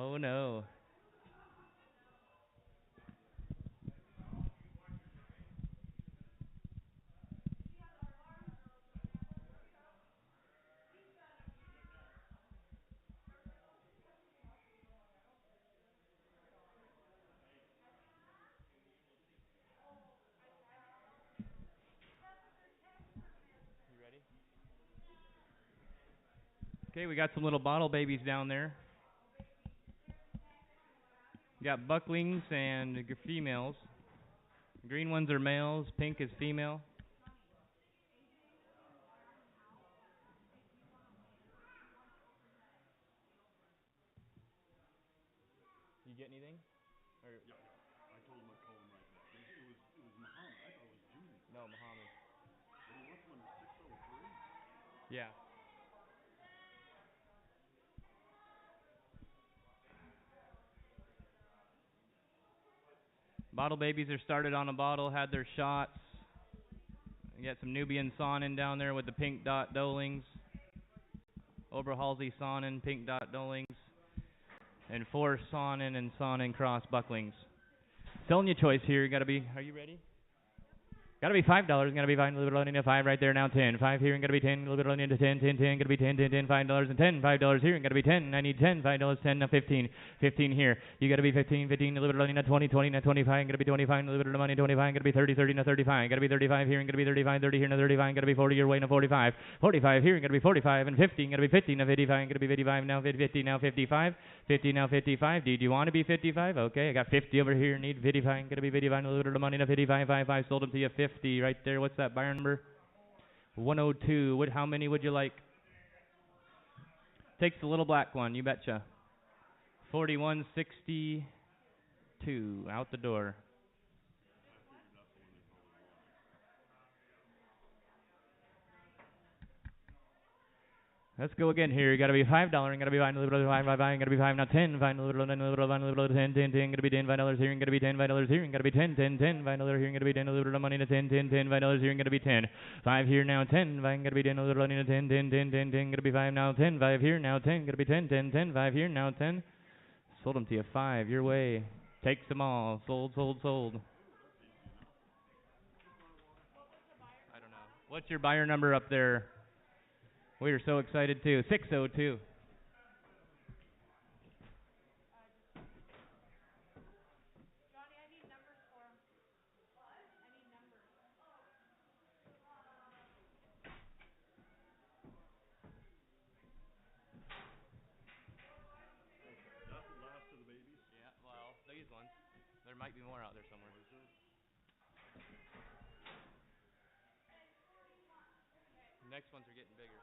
Oh no. Okay, we got some little bottle babies down there. We got bucklings and females. Green ones are males, pink is female. You get anything? Or Yeah, I told him I'd call him right back. It was Muhammad. I thought it was Junior. no, Muhammad. Well, he wants one 603. Yeah. Bottle babies are started on a bottle, had their shots. You got some Nubian Sonnen down there with the pink dot dolings. Oberhalsey Sonnen, pink dot dolings. And 4 Sonnen and Sonnen cross bucklings. Selling your choice here. You gotta be. Are you ready? Gotta be $5. Gotta be fine. A little bit loading to 5 right there now. 10. 5 here and gotta be 10. A little bit loading to 10. 10. 10. Gotta be 10. 10. 10. $5 and 10. $5 here and gotta be 10. I need 10. $5. 10. Now 15. 15 here. You gotta be 15. 15. A little bit loading to 20. 20. Now 25. Gotta be 25. A little bit of money. 25. Gotta be 30. 30. Now 35. Gotta be 35 here and gotta be 35. 30 here. Now 35. Gotta be 40 your way. Now 45. 45 here and gotta be 45 and 50. Gotta be 50. Now 55. Gotta be 55. Now 50. Now 55. 50 now 55. Do you want to be 55? Okay, I got 50 over here. Need 55. Gonna be 55. A little bit of money. Now 55. 55. Sold them to you 50 right there. What's that buyer number? 102. How many would you like? Takes the little black one. You betcha. 4162. Out the door. Let's go again here. You gotta be $5. You gotta be $5. A little bit of $5. You gotta be 5 now. 10. $5. A little bit of 10. 10. 10. Gotta be $10. Here. You gotta be $10. $5 here. You gotta be 10. 10. 10. $5 here. You gotta be 10. A little bit of money to 10. 10. 10. $5 here. You gotta be 10. 5 here now. 10. 5. Gotta be 10. A little money to 10. 10. 10. 10. 10. Gotta be 5 now. 10. 5 here now. 10. Gotta be 10. 10. 10. 5 here now. 10. Sold them to you 5. Your way. Takes them all. Sold. Sold. Sold. I don't know. What's your buyer number up there? We are so excited too. 602. That's the last of the babies? Yeah, well, these ones. There might be more out there somewhere. Next ones are getting bigger.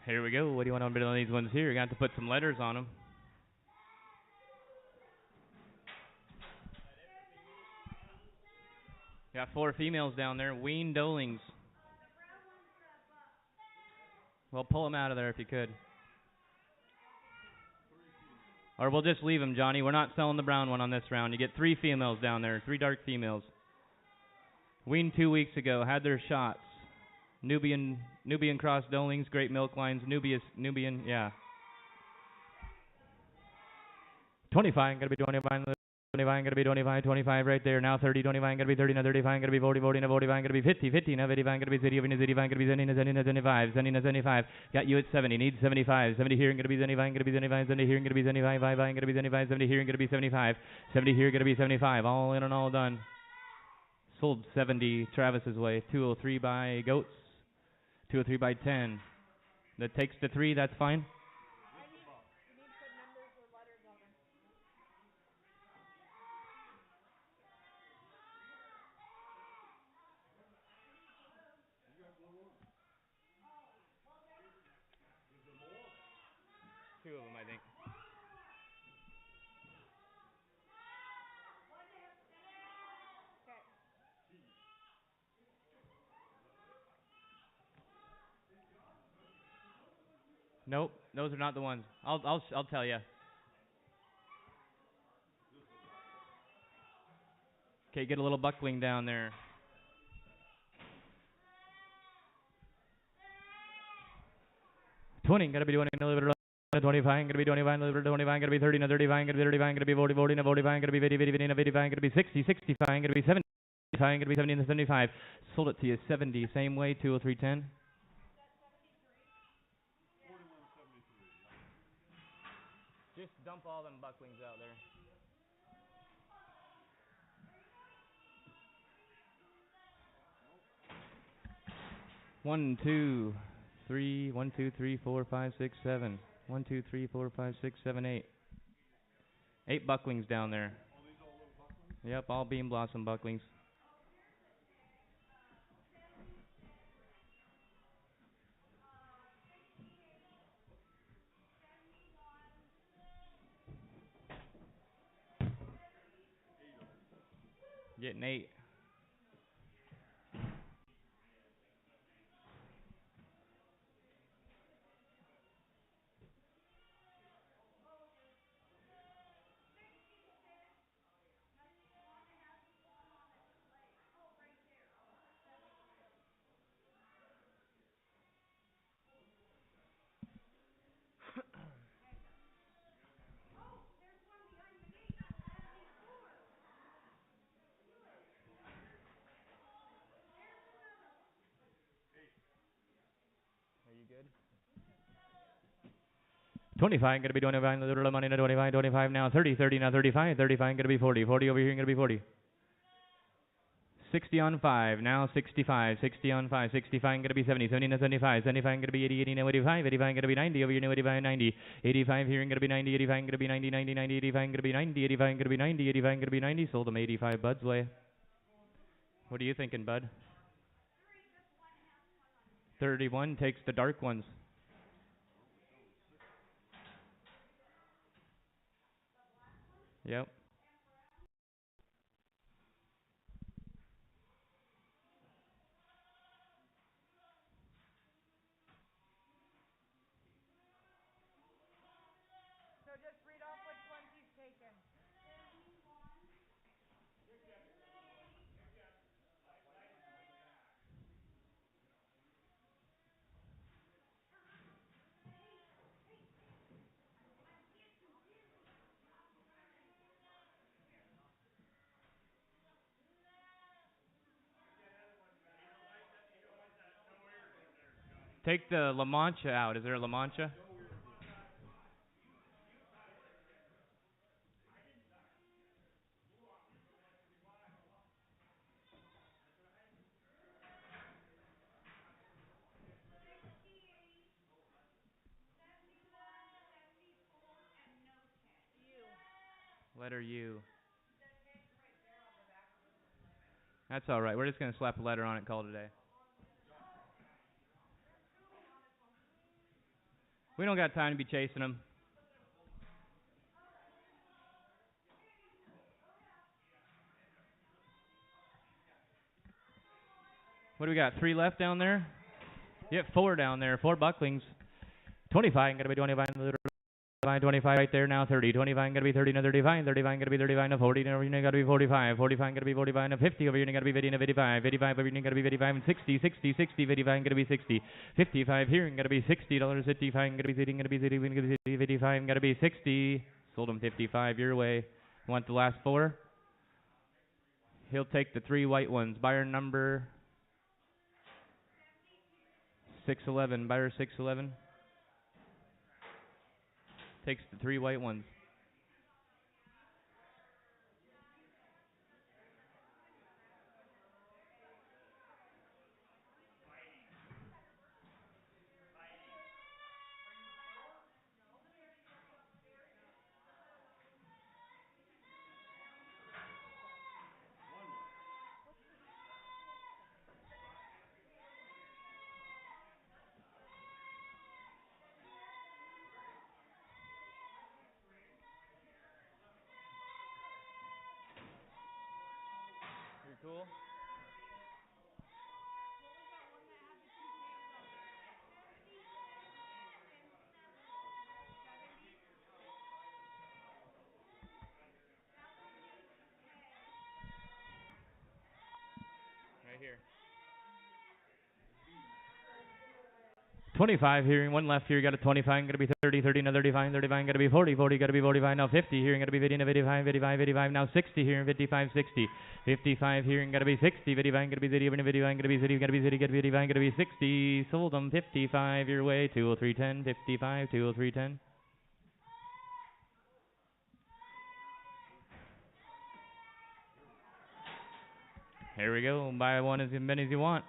Here we go. What do you want to bid on these ones here? You're going to have to put some letters on them. Got 4 females down there. Wean Dolings. Well, pull them out of there if you could. Or we'll just leave them, Johnny. We're not selling the brown one on this round. You get 3 females down there. 3 dark females. Weaned 2 weeks ago. Had their shots. Nubian cross Dolings, great milk lines, Nubian, yeah. 25, gotta be 25, 25, gotta be 25, 25 right there. Now 30, 25, gotta be 30, now 35, gotta be 40, 40, now 45, gotta be 50, 50, now 55, gotta be 50, 55, gotta be 75, 75. Got you at 70, need 75, 70 here, and gotta be 75, gotta be 75, 70 here, and gotta be 75, 5, gotta be 75, 70 here, and gotta be 75, 70 here, gotta be 75, all in and all done. Sold 70 Travis's way. 203 by Goats. 203 by 10. That takes the 3. That's fine. Two of them, I think. Nope, those are not the ones. I'll tell you. Okay, get a little buckling down there. $20, gotta be doing a little bit of 25, gonna be 25, a little bit of 25, gonna be 30, no 35, gonna be 35, gonna be 40, 40, no 45, gonna be 50, 50, 50, no 55, gonna be 60, 65, gonna be 70, gonna be 70, and 75. Sold it to you 70, same way, 203.10. Just dump all them bucklings out there. One, two, three, 1, 2, 3, 4, 5, 6, 7. 1, 2, 3, 4, 5, 6, 7, 8. 8 bucklings down there. Yep, all beam blossom bucklings. Getting 8. Are you good? 25, gonna be 25, little money, 25, 25 now, 30, 30 now, 35, 35, gonna be 40, 40 over here, gonna be 40. 60 on 5, now 65, 60 on 5, 65 gonna be 70, 70 now 75, 75 gonna be 80, 80 now 85, 85 gonna be 90, over here now 85, 90, 85 here gonna be 90, 85 gonna be 90, 90, 90, 85 gonna be 90, 85 gonna be 90, 85 gonna be 90, sold them 85 Bud's way. What are you thinking, Bud? 31 takes the dark ones. Yep. Take the La Mancha out. Is there a La Mancha? Letter U. That's all right. We're just going to slap a letter on it, call it a day. We don't got time to be chasing them. What do we got? 3 left down there? Yep, 4 down there. 4 bucklings. 25, going to be 25. 25 right there now. 30. 25 going to be 30 to 35. 35 going to be 35 to 40. Over here got to be 45. 45 going to be 45 to 50. Over here got to be 50 to 55. 55 over here got to be 55 and 60. 60, 60. 55 going to be 60. 55 here going to be $60. 55 going to be sitting. Going to be sitting. Going to be 55 going to be 60. Sold him 55 your way. Want the last 4? He'll take the 3 white ones. Buyer number 611. Buyer 611. Takes the 3 white ones. Cool. Right here. 25 here, one left here, got a 25, going to be 30, 30, another 35, 35, going to be 40, 40, got to be 45, now 50 here, going to be 50, 55, 55, 55, now 60 here, 55, 60, 55 here, and got to be 60, 55, going to be 50, 55, going to be 50, going to be 50, got to be 55, going to be 60, sold them, 55 your way, 203.10, 55, 203.10. Here we go, buy one as many as you want.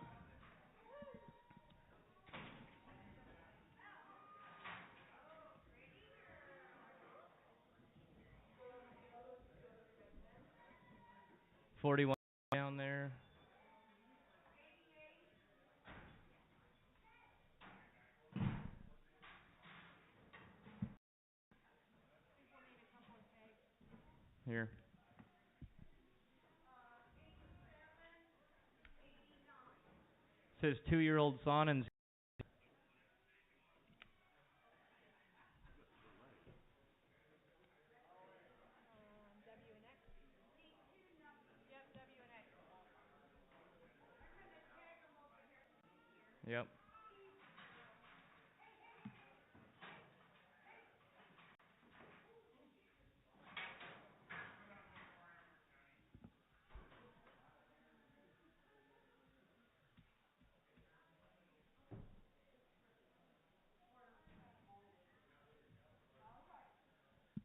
$41 down there. Here. Says 2-year-old son and yep.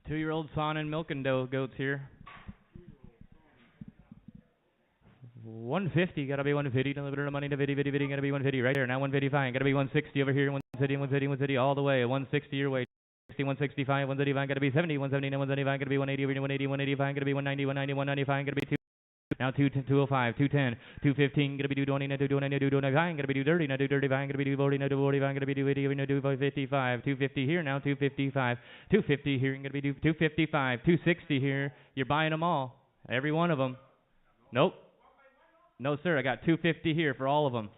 Two-year-old son and milk and dough goats here. 150, gotta be 150. A little bit of money to viddy, viddy, viddy, gotta be 150 right there. Now 155, gotta be 160 over here. 150, 150, 150, all the way. 160 your way. 165, 135, gotta be 70, 170, 175, gotta be 180, 180, 185, gotta be 190, 190, 195, gotta be 2. Now 205, 210, 215, gonna be 220, 220, 225, gonna be 230, 235, gonna be 240, 245, gonna be 280, 255, 250 here, now 255, 250 here, gonna be 255, 260 here. You're buying them all, every one of them. Nope. No, sir, I got 250 here for all of them.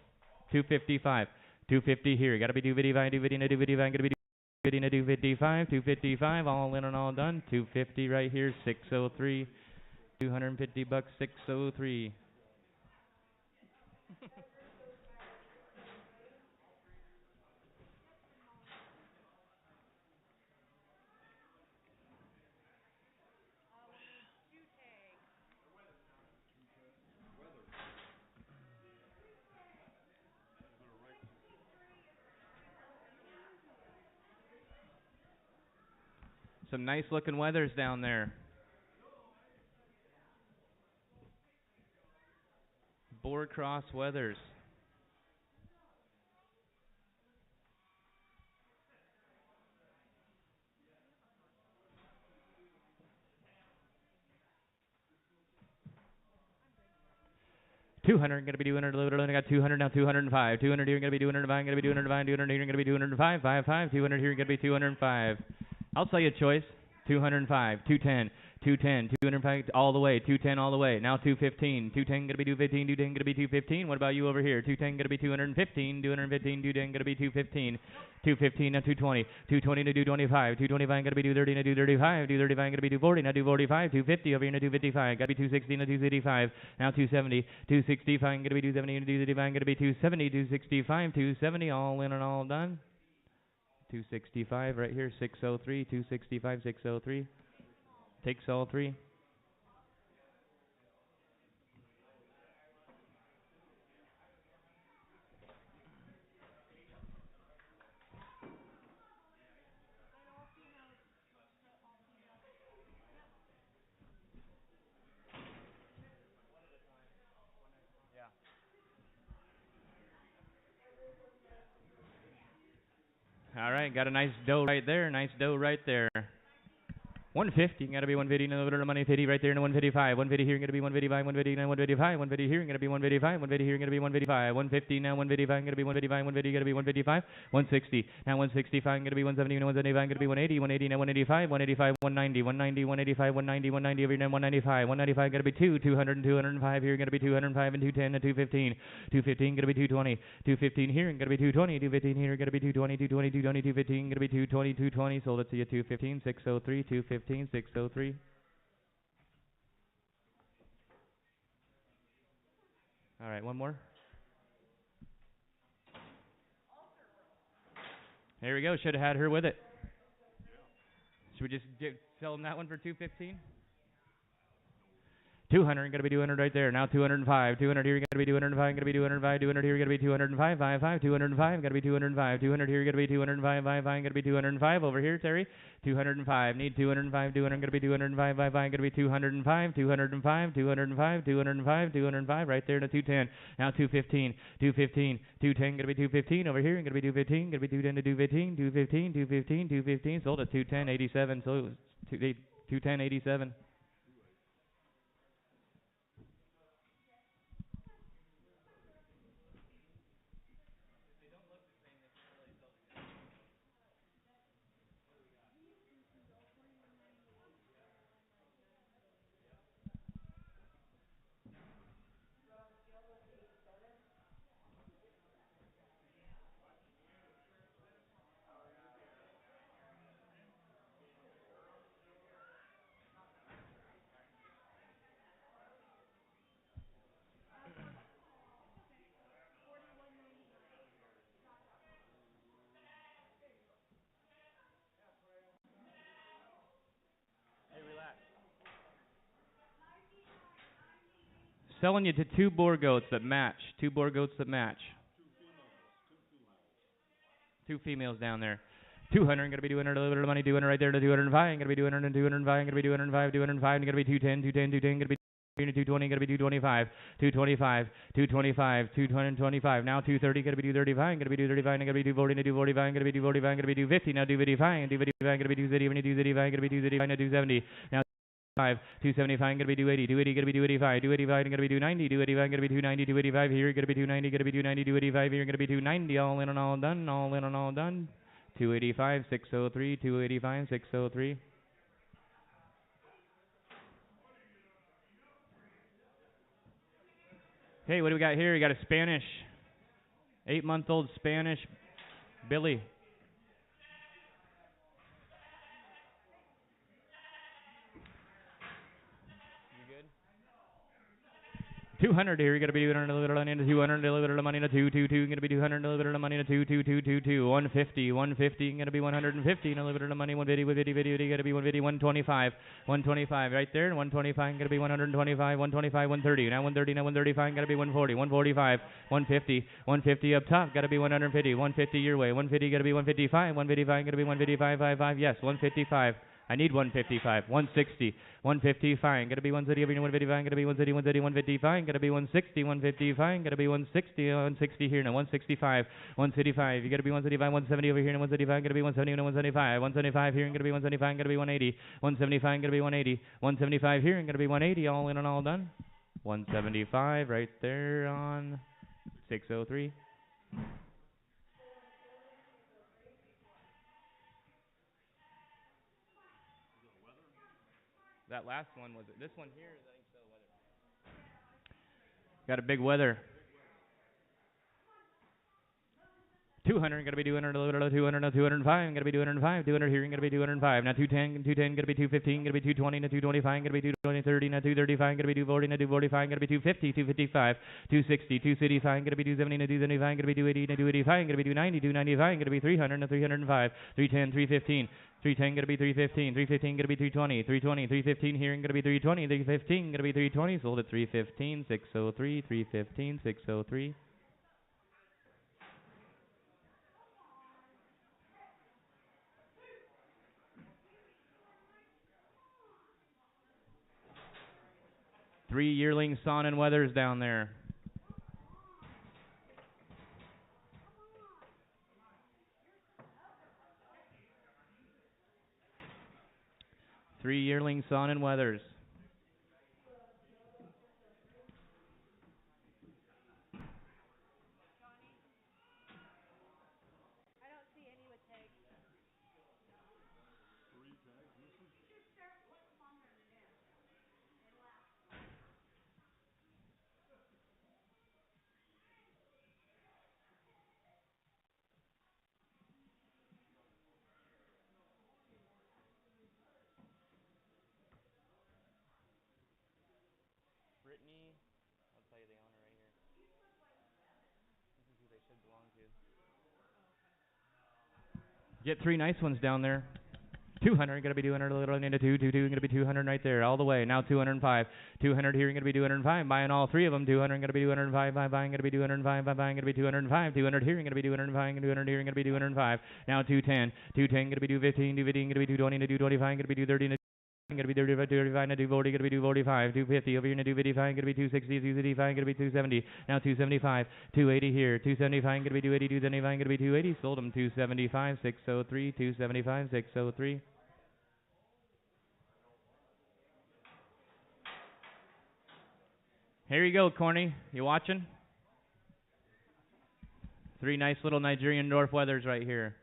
255, 250 here. Got to be 255, 255, got to be 255, 255, all in and all done. 250 right here, 603. $250, 603. Some nice looking weathers down there. Board cross weathers. $200, gonna be 200, I got 200 now, 205. 200 here, gonna be 205, gonna be 205, 200 here, gonna be 205, 55, 200 here, gonna be 205. I'll sell you a choice. 205, 210, 210, 205 all the way, 210 all the way. Now 215, 210 gonna be 215, 210 gonna be 215. What about you over here? 210 gonna be 215, 215, 210 gonna be 215, 215 now 220, 220 to 225, 225 gonna be 230 to 235, 235 gonna be 240 now 245, 250 over here to 255, gotta be 260 to 285, now 270, 265 gonna be 270 to 235 gonna be 270, 265, 270 all in and all done. 265 right here, 603, 265, 603. Takes all three. All right, got a nice doe right there. Nice doe right there. 150, gotta be 150, no little money, 50 right there, and 155, 150 here, gonna be 155, 150, now 155, 150 here, gonna be 155, 150 here, gonna be 155, 150 now 155, gonna be 155, 150, gotta be 155, 160, now 165, gonna be 170, now 175, gonna be 180, 180 now 185, 185, 190, 190, 185, 190, 190 over here, now 195, 195 gotta be 200 and 205 here, gonna be 205 and 210 and 215, 215 gonna be 220, 215 here, and gonna be 220, 215 here, gonna be 220, 220, 220, 215, gonna be 220, 220, sold it to you 215, 603, 215, 603. All right, one more. There we go. Should have had her with it. Should we just sell them that one for 215? 200, gonna be 200 right there. Now 205, 200 here, gonna be 205, gonna be 205, 200 here, gonna be 205, 55, 205, gonna be 205, 200 here, gonna be 205, 55, gonna be 205 over here, Terry. 205, need 205, 200, gonna be 205, 55, gonna be 205, 205, 205, 205, 205, right there to 210. Now 215, 215, 210, gonna be 215 over here, gonna be 215, gonna be 210 to 215, 215, 215, 215, sold at 210, 87, so 210, 87. Selling you to two boar goats that match. Two boar goats that match. Two females down there. 200, gonna be 200, a little bit of money, 200 right there to 205, gonna be 200 and 205, gonna be 205, 205, gonna be 210, 210, 210, gonna be 220, gonna be 225, 225, 225, 225, now 230, gonna be 235, gonna be 235, gonna be 240, 245, gonna be 245, gonna be 250, now 255, 255, gonna be 230, 235, gonna be 235, now 270, now 275, gonna be 280, 280, gonna be 285, 285, gonna be 290, 285, gonna be 290, 285 here, gonna be 290, gonna be 290, 285 here, gonna be 290, all in and all done, all in and all done. 285, 603, 285, 603. Hey, what do we got here? We got a Spanish, 8-month-old Spanish Billy. 200 here, you're going to be 200, a little bit of money into 200, a little bit of money into 222, going to be 200, a little bit of money into 22222, 150, 150, going to be 150, and a little bit of money, 150, 150, going to be 150, 125, 125 right there, 125, going to be 125, 125, 130, now 130, now 135, going to be 140, 145, 150, 150 up top, got to be 150, 150 your way, 150, got to be 155, 155, going to be 155, 55, yes, 155. I need 155, 160, 150, fine. Gotta be 130 over here, 155, gotta be 130, 130, 155, gotta be 160, 155, gotta be 160, 160 here now, 165, 165. You gotta be 135, 170 over here, and 135, gotta be 170, and 175, 175 here, and gotta be 175, gotta be 180, 175, gotta be 180, 175 here, and gotta be 180, all in and all done. 175 right there on 603. That last one was it? This one here is I think still weather. Got a big weather. 200, gonna be 200, a little bit of 200, 205, gonna be 205, 200 here, gonna be 205. Now 210, 210, gonna be 215, gonna be 220, now 225, gonna be 220, 30, now 235, gonna be 240, now 245, gonna be 250, 255, 260, 265, gonna be 270, now 275, gonna be 280, now 285, gonna be 290, 295, gonna be 300, now 305, 310, 315. 310 gonna be 315, 315 gonna be 320, 320, 315 here and gonna be 320, 315 gonna be 320, sold at 315, 603, 315, 603. Three yearling Son and Weathers down there. 3 yearling Son and Weathers. Brittany, I'll tell you the owner right here. This is who they should belong to. Get 3 nice ones down there. 200, gonna be 200, a little into 2, gonna be 200 right there, all the way. Now 205, 200 here, gonna be 205. Buying all 3 of them. 200, gonna be 205. Buying, gonna be 205. Buying, gonna be 205. 200 here, gonna be 205. 200 here, gonna be 205. Now 210, 210, gonna be 215. 215, gonna be 220 to 225. Gonna be 230. Gonna be 35, 35, to 240, gonna be 245, 250, over here to 255, gonna be 260, 255, gonna be 270, now 275, 280 here, 275, gonna be 280, 275, gonna be 280, sold them 275, 603, 275, 603. Here you go, Corny. You watching? 3 nice little Nigerian dwarf weathers right here.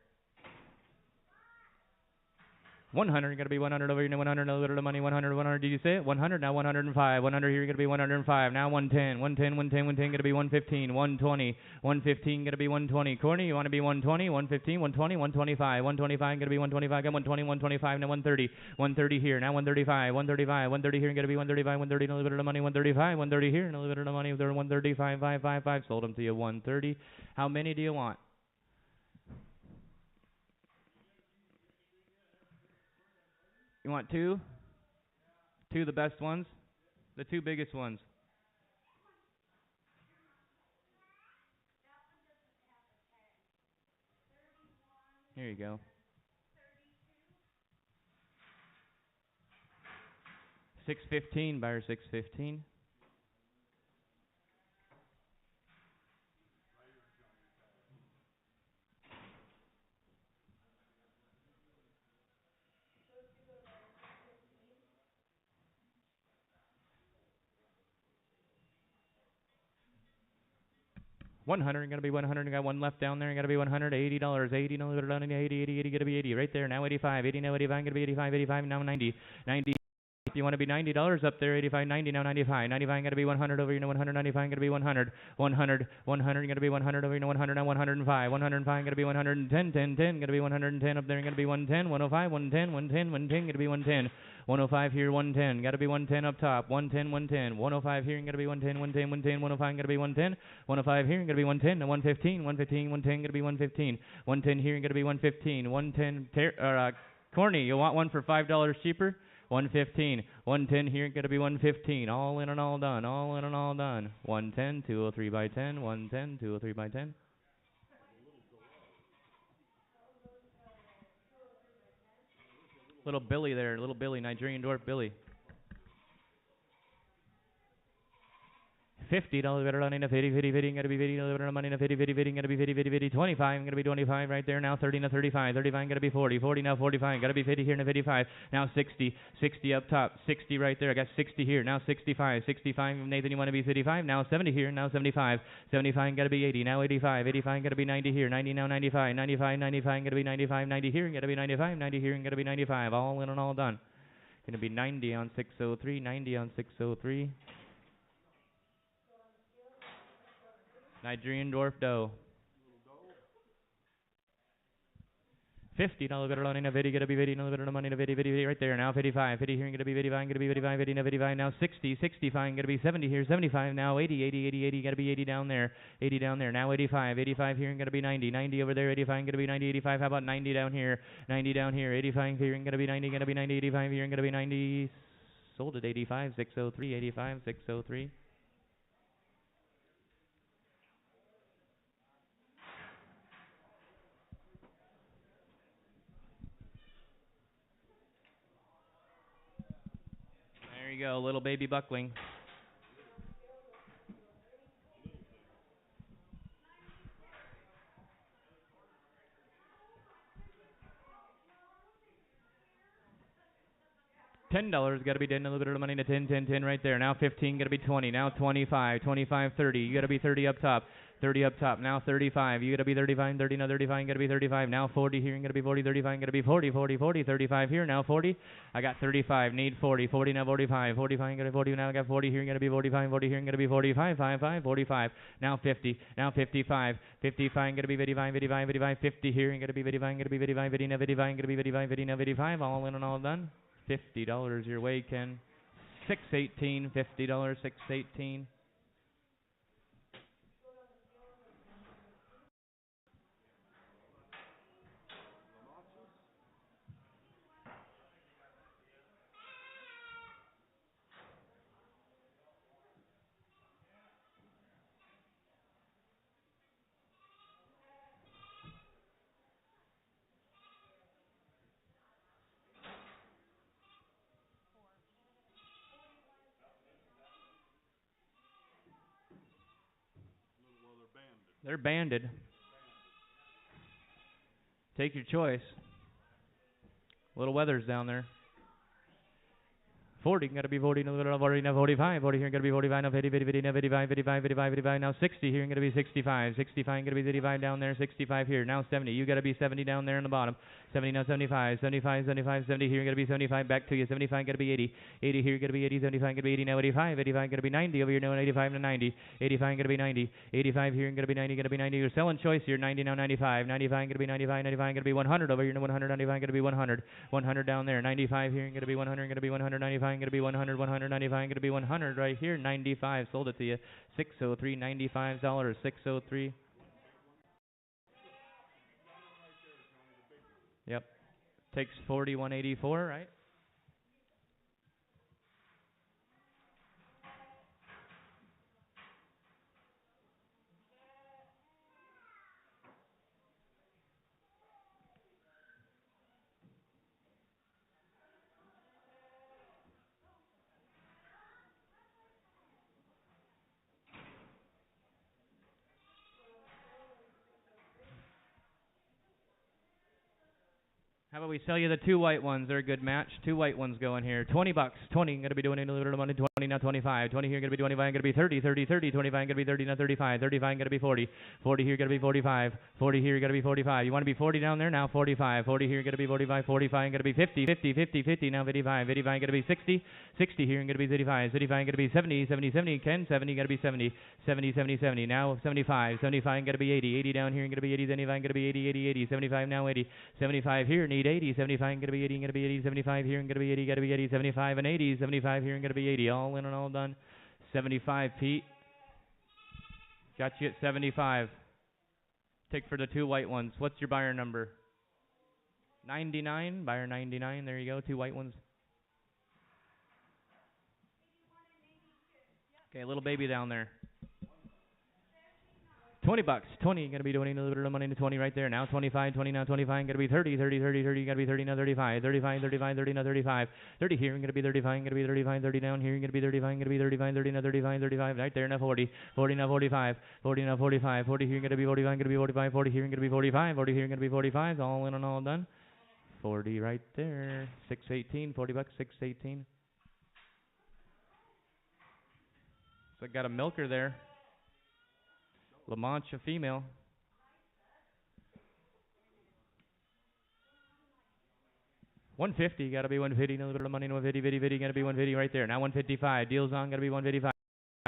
100, gonna be 100 over here, 100, a little bit of money, 100, 100, did you say it? 100, now 105, 100 here, gonna be 105, now 110, 110, 110, 110, gonna be 115, 120, 115, gonna be 120. Corny, you wanna be 120, 115, 120, 125, 125, gonna be 125, got 120, 125, now 130, 130 here, now 135, 135, 130 here, gonna be 135, 130, a little bit of money, 135, 130 here, and a little bit of money, 135, 555, sold them to you, 130. How many do you want? You want 2? 2 the best ones? The 2 biggest ones. Here you go. 615, buyer 615. $100, gonna be 100. Got one left down there. Gotta be $100. $80. 80. No, 80. Gonna be 80 right there. Now 85. 80. Now 85. Gonna be 85. 85. Now 90. 90. If you want to be $90 up there, 85, 90, now 95. 95 gonna be 100 over here, 195 gonna be 100. 100, 100 gonna be 100 over here, 100 now 105. 105 gonna be 110, 10, 10 gonna be 110 up there, gonna be 110, 105, 110, 110, 110 gonna be 110. 105 here, 110, gotta be 110 up top. 110, 110. 105 here, gonna be 110, 110, 110. 105 gonna be 110. 105 here, gonna be 110. Now 115, 115, 110 gonna be 115. 110 here, gonna be 115. 110. Corny, you want one for $5 cheaper? 115, 110 here, gonna be 115. All in and all done, all in and all done. 110, 203 by 10, 110, 203 by 10. Little Billy there, little Billy, Nigerian dwarf Billy. $50 better on in a 50, 50, 50, gotta be 50, better money in a 50, 50, 50, gotta be 50, 50, 50, 25, gotta be 25 right there now, 30 to 35, 35, gotta be 40, 40 now 45, gotta be 50 here in a 55, now 60, 60 up top, 60 right there, I got 60 here, now 65, 65, Nathan you want to be 55, now 70 here, now 75, 75, gotta be 80, now 85, 85, gotta be 90 here, 90 now 95, 95, 95, gotta be 95, 90 here, gotta be 95, 90 here, gotta be 95, all in and all done. Gonna be 90 on 603, 90 on 603. Nigerian dwarf doe. $50 better on in a video, gonna be 50, no better money in a video right there. Now 55, 50 here, gonna be 55, gonna be 55, 50, now 55, now 60, 65, gonna be 70 here, 75, now 80, 80, 80, 80, gotta be 80 down there, 80 down there, now 85, 85 here, gonna be 90, 90 over there, 85, gonna be 90, 85, how about 90 down here, 90 down here, 85 here, gonna be 90, 85 here, gonna be 90, sold at 85, 603, 85, 603. There you go, little baby buckling. $10 got to be down a little bit of money to 10, 10, 10 right there. Now 15 got to be 20. Now 25, 25, 30. You got to be 30 up top. 30 up top. Now 35. You got to be 35, 30. Now 35. Got to be 35. Now 40 here. Got to be 40, 35. Got to be 40, 40, 40. 35 here. Now 40. I got 35. Need 40. 40 now 45. 45. Got to 40. Now I got 40 here. Got to be 45. 40 here. Got to be 45. 5, 5. 45. Now 50. Now 55. 55. Got to be 55. 55. 55. 50 here. Got to be 55. Got to be 55. 50 now 55. Got to be 55. 50 now 55. All in and all done. $50 your way, Ken. 618. $50. 618. Well, they're banded. They're banded. Take your choice. Little weather's down there. 40, got to be 40, no, 40, now 45, 40 here, got to be 45, now 50, 50, 50, now 55, 55, 55, 55, now 60 here, got to be 65, 65, got to be 35 down there, 65 here, now 70, you got to be 70 down there in the bottom, 70, now 75, 75, 75, 70 here, got to be 75, back to you, 75, got to be 80, 80 here, got to be 80, 75, got to be 80, now 85, 85, got to be 90 over here, now 85 to 90, 85, got to be 90, 85 here, got to be 90, got to be 90, you're selling choice here, 90, now 95, 95, got to be 95, 95, got to be 100 over here, now 100, 95, got to be 100, 100 down there, 95 here, got to be 100, got to be 100, 95, got to be 100, 195, going to be 100 right here. 95, sold it to you. 603, $95. 603. Yep. Takes 4184, right? How about we sell you the two white ones? They're a good match. Two white ones going here. $20. 20. Going to be doing a little bit of money. 20 now 25. 20 here. Going to be 25. Going to be 30. 30. 30. 25. Going to be 30 now 35. 35. Going to be 40. 40 here. Going to be 45. 40 here. Going to be 45. You want to be 40 down there? Now 45. 40 here. Going to be 45. 45. Going to be 50. 50. 50. 50. Now 55. 55. Going to be 60. 60 here. Going to be 35. 35. Going to be 70. 70. 70. Ken. 70. Going to be 70. 70. 70. 70. Now 75. 75. Going to be 80. 80 down here. Going to be 80. 75. Going to be 80. 80. 80. 75 now 80. 75 here. Need 80. 75. Going to be 80, going to be 80, 75 here, and going to be 80, got to be 80, 75 and 80, 75 here, and going to be 80, all in and all done. 75, Pete. Got you at 75. Take for the two white ones. What's your buyer number? 99, buyer 99, there you go, two white ones. Okay, little baby down there. $20. 20, going to be doing a little bit of money to 20 right there. Now 25, 20 now 25, going to be 30, 30, 30, 30, got to be 30 now 35, 35, 35, 30 now 35, 30 here, going to be 35, going to be 35, 30 down here, going to be 35, going to be 35, 30 now 35, 35, right there now 40, 40 now 45, 40 now 45, 40 here, going to be 45, going to be 45, 40 here, going to be 45, 40 here, going to be 45, all in and all done. 40 right there, 618, $40, 618. So I got a milker there. La Mancha female. $150, gotta be $150, no little bit of money, 150, 50, 50, gotta be $150 right there. Now $155, deals on, gotta be $155.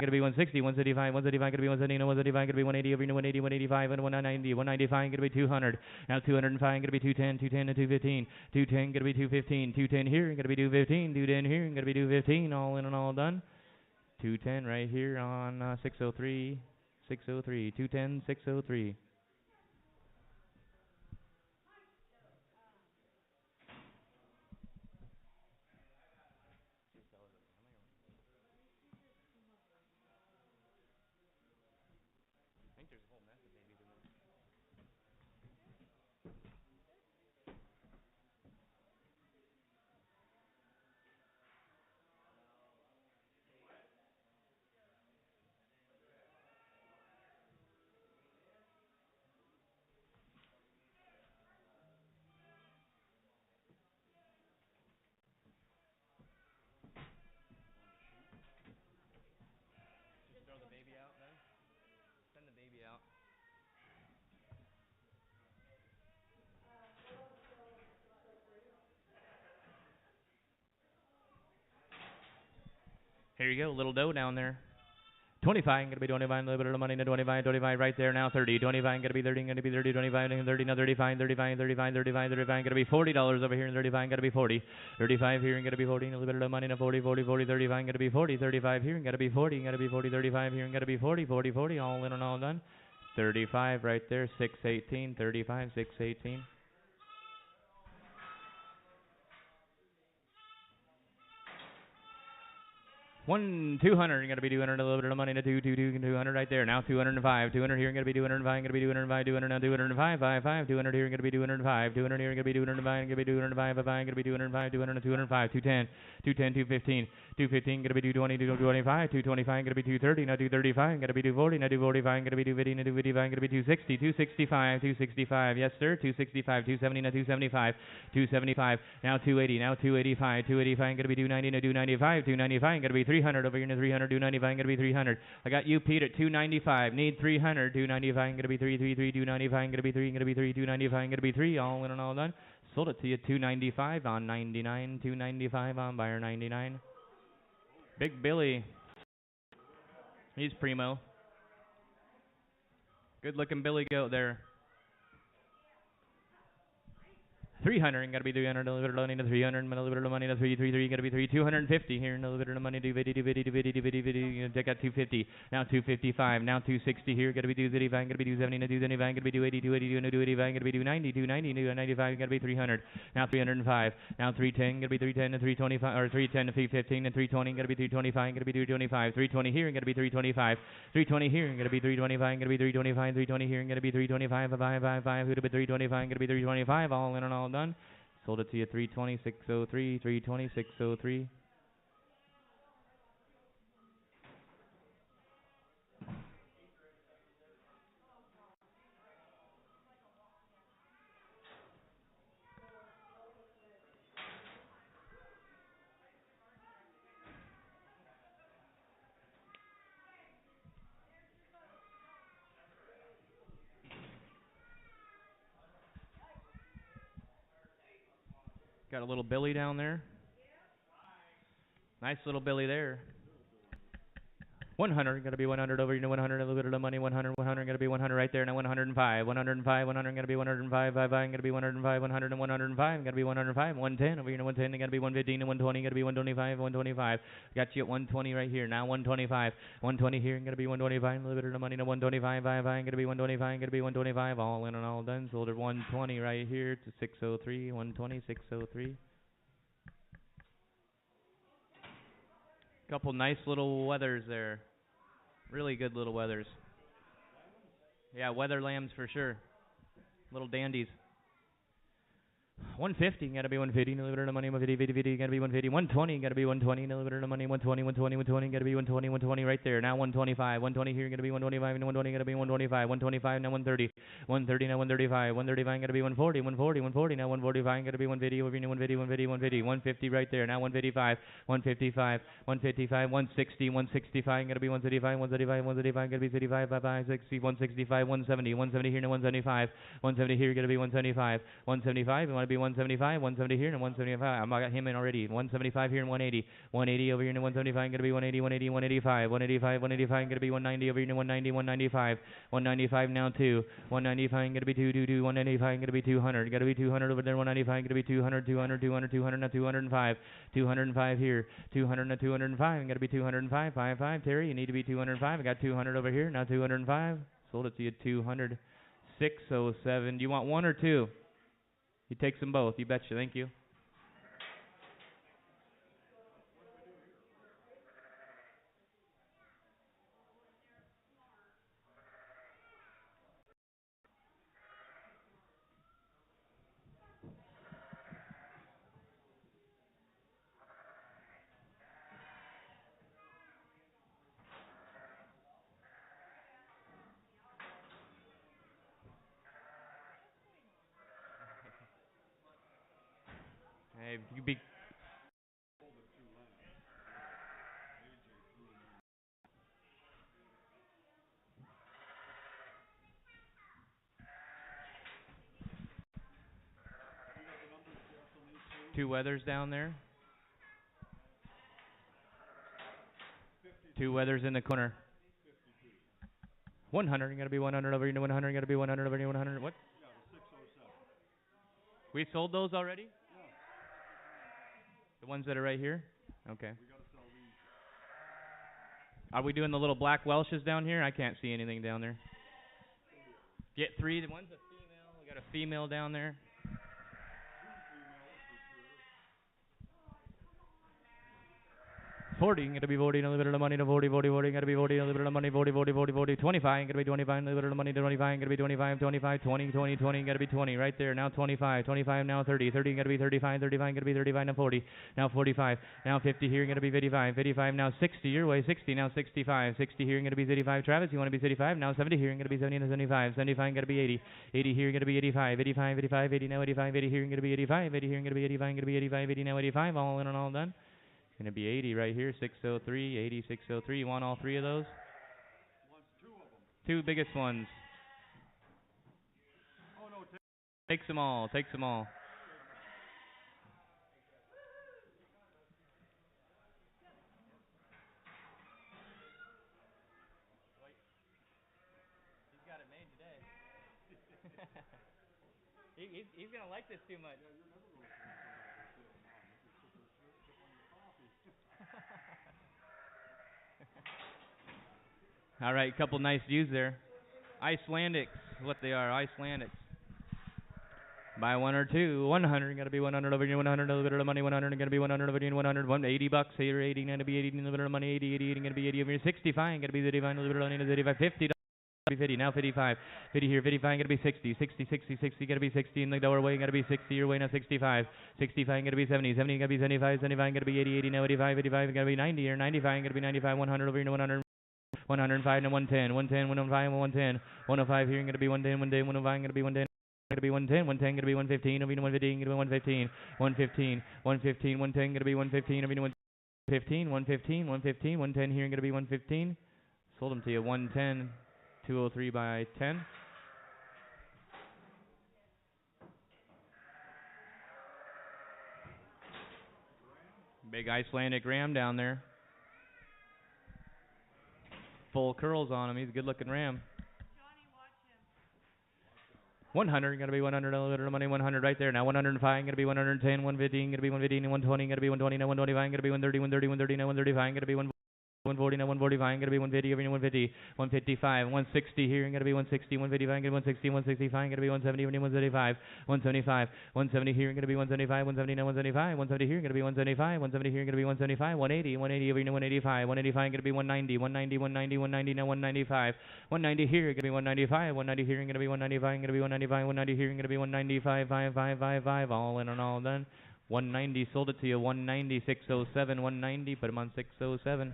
Gotta be $160, $175, $175, gotta be $170, no $175, gotta be $180, over $180, $185, and $190, $195, gotta be $200. Now $205, gotta be $210, $210 to $215, $210, gotta be $215, $210 here, gotta be $215, $210 here, gotta be $215, all in and all done. $210 right here on 603. 603, 210, 603. Here you go, little dough down there. 25, gonna be 25, a little bit of money to 25, 25 right there now, 30, 25, gonna be 30, gonna be 30, 25, and 30, now 35, 35, 35, 35, 35, gonna be $40 over here, and 35, gonna be 40, 35 here, and gonna be 40, a little bit of money to 40, 40, 40, 35, gonna be 40, 35 here, and gonna be 40, gonna be 40, 35 here, and gonna be 40, 40, 40, all in and all done. 35 right there, 618, 35, 618. 200, you're gonna be 200, a little bit of money to 200 right there. Now 205, 200 here, gonna be 205, gonna be 205, 200 now 205, 5, 200 here, gonna be 205, 200 here, gonna be 205, gonna be 205, 5, gonna be 205, 200, 205, 210, 210, 215, 215, gonna be 220, 225, 225, gonna be 230, now 235, gonna be 240, now 245, gonna be 250, now 255, gonna be 260, 265, 265, yes sir, 265, 270, now 275, 275, now 280, now 285, 285, gonna be 290, now 295, 295, gonna be 300 over here, now 300, 295, gonna be 300. I got you, Pete, at 295. Need 300, 295, gonna be 333, 295, gonna be 3, gonna be 3, 295, gonna be 3. All in and all done. Sold it to you 295 on 99, 295 on buyer 99. Big Billy, he's primo. Good looking Billy goat there. 300, gotta be 300, a little bit of money to 300, a little bit of money to 333, gotta be 250 here, a little bit of money to 250, take out 250, now 255, now 260 here, gotta be 235, gotta be 270, now 275, gotta be 280, 285, gotta be 290, 290, 295, gotta be 300, now 305, now 310, gotta be 310 to 325, or 310 to 315, and 320, gotta be 325, gotta be 325, 320 here, gotta be 325, 320 here, gotta be 325, gotta be 325, 320 here, gotta be 325, 555, who'd have been 325, gotta be 325, all in and all done. Sold it to you 320, 603, 320, 603. Got a little Billy down there. Nice little Billy there. 100, gotta be 100 over, 100, a little bit of money, 100, 100, gotta be 100 right there, now 105, 105, 100, gotta be 105, 5, gotta be 105, 100, and 105, gotta be 105, 110, over here, 110, gotta be 115, and 120, gotta be 125, 125, got you at 120 right here, now 125, 120 here, gotta be 125, a little bit of money, now 125, 5, gotta be 125, gotta be 125, all in and all done, sold at 120 right here to 603, 120, 603. Couple nice little weathers there. Really good little weathers. Yeah, weather lambs for sure. Little dandies. 150, gotta be 150, a little bit of money, 150, 50, gotta be 150, 120, gotta be 120, a little bit of money, 120, 120, 120, gotta be 120, 120 right there, now 125, 120 here, gotta be 125, and 120, gotta be 125, 125, now 130, 130, now 135, 135, gotta be 140, 140, 140, now 145, gotta be 150, over here, 150, 150, 150, 150 right there, now 155, 155, 155, 160, 165, gotta be 135, 135, 135, gotta be 35, 60, 165, 170, 170 here, now 175, 170 here, gotta be 175, 175, you wanna be 175, 170 here, and 175. I got him in already. 175 here and 180. 180 over here and 175. Going to be 180, 180, 185. 185, 185. Going to be 190 over here and 190, 195. 195 now 2. 195 going to be 222. 195 going to be 200. Got to be 200 over there. 195 going to be 200, 200, 200, 200, now 205. 205 here. 200 now 205. Going to be 205. 5, Terry. You need to be 205. I got 200 over here. Now 205. Sold it to you 200. 607. Do you want one or two? He takes them both. You betcha. Thank you. Hey, you be. Two weathers down there. Two weathers in the corner. 100. You gotta be 100 over here. 100. You gotta be 100 over here. 100. What? Yeah, the 607. We sold those already? Yeah. The ones that are right here? Okay. We got to sell these. Are we doing the little black Welshes down here? I can't see anything down there. Get three. The one's a female. We got a female down there. 40, gonna be 40, a little bit of money to 40, 40, 40, gonna be 40, a little bit of money, 40, 40, 40, 40, 25, gonna be 25, a little bit of money to 25, gonna be 25, 25, 20, 20, 20, gotta be 20, right there, now 25, 25, now 30, 30, gotta be 35, 35, gonna be 35, now 40, now 45, now 50 here, gonna be 55, 55, now 60, your way, 60, now 65, 60 here, gonna be 35, Travis, you wanna be 65, now 70 here, gonna be 70, now 75, 75, gonna be 80, 80 here, gonna be 85, 85, 85, 80, now 85, 80 here, gonna be 85, 80 here, gonna be 85, gonna be 85, 80, now 85, all in and all done. Going to be 80 right here, 603, 80, 603. You want all three of those? Wants two of them. Two biggest ones. Oh, no, Takes them all, takes them all. He's got it made today. he's going to like this too much. Yeah, you're never going to find somebody that says, Mom, you put this chip on your coffee. All right, couple nice views there. Icelandics, what they are, Icelandics. Buy one or two. 100, gotta be 100 over here. 100, a little bit of money. 100, gonna be 100 over here. 100, $80 here. 80, gonna be 80, a little bit of money. 80, 80, 80, gonna be 80 over here. 65, gonna be 35, a little bit of money. 35, $50. 50, now 55, 50 here, 55, gonna be 60, 60, 60, 60, gonna be 60 in the doorway, gonna be 60 your way, now 65, 65, gonna be 70, 70, gonna be 75, 75, gonna be 80, 80, now 85, 85, gonna be 90 here, 95, gonna be 95, 100 over here, 100, 105, now 110, 110, 105, 110, 105 here, gonna be 110, 110, 105, gonna be 110. Gonna be 110, 110, gonna be 115, gonna be 115, gonna be 115, 115, 115, 110, gonna be 115, gonna be 115, 115, 115, 110 here, gonna be 115. Sold them to you, 110, 203 by 10. Big Icelandic ram down there. Full curls on him. He's a good looking ram. 100, gonna be 100, a little bit of money, 100 right there. Now 105, gonna be 110, 115, gonna be 115, 120, gonna be 120, now 125, gonna be 130, 130, 130, now 135, gonna be 140, now 145, gonna be 150, over 150, 155, 160 here, gonna be 160, 155, gonna be 160, 165, gonna be 170, 175, 175, 170 here, gonna be 175, 170, now 175, 170 here, gonna be 175, 170 here, gonna be 175, 180, 180 over 185, 185, gonna be 190, 190, 190, 190, now 195, 190 here, gonna be 195, 190 here, gonna be 195, gonna be 195, 190 here, gonna be 195, 5, 5, 5, 5, all in and all done. 190, sold it to you, 190, 607, 190, put them on 607.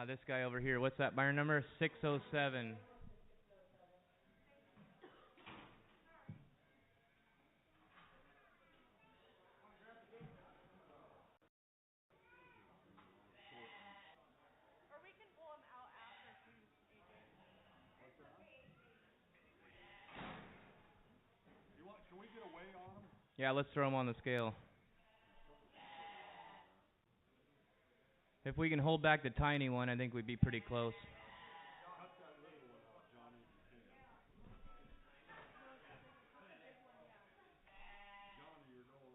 This guy over here, what's that buyer number? 607. Can we get away on them? Yeah, let's throw him on the scale. If we can hold back the tiny one, I think we'd be pretty close. Cut that little one out, Johnny, if you can. Johnny, your door.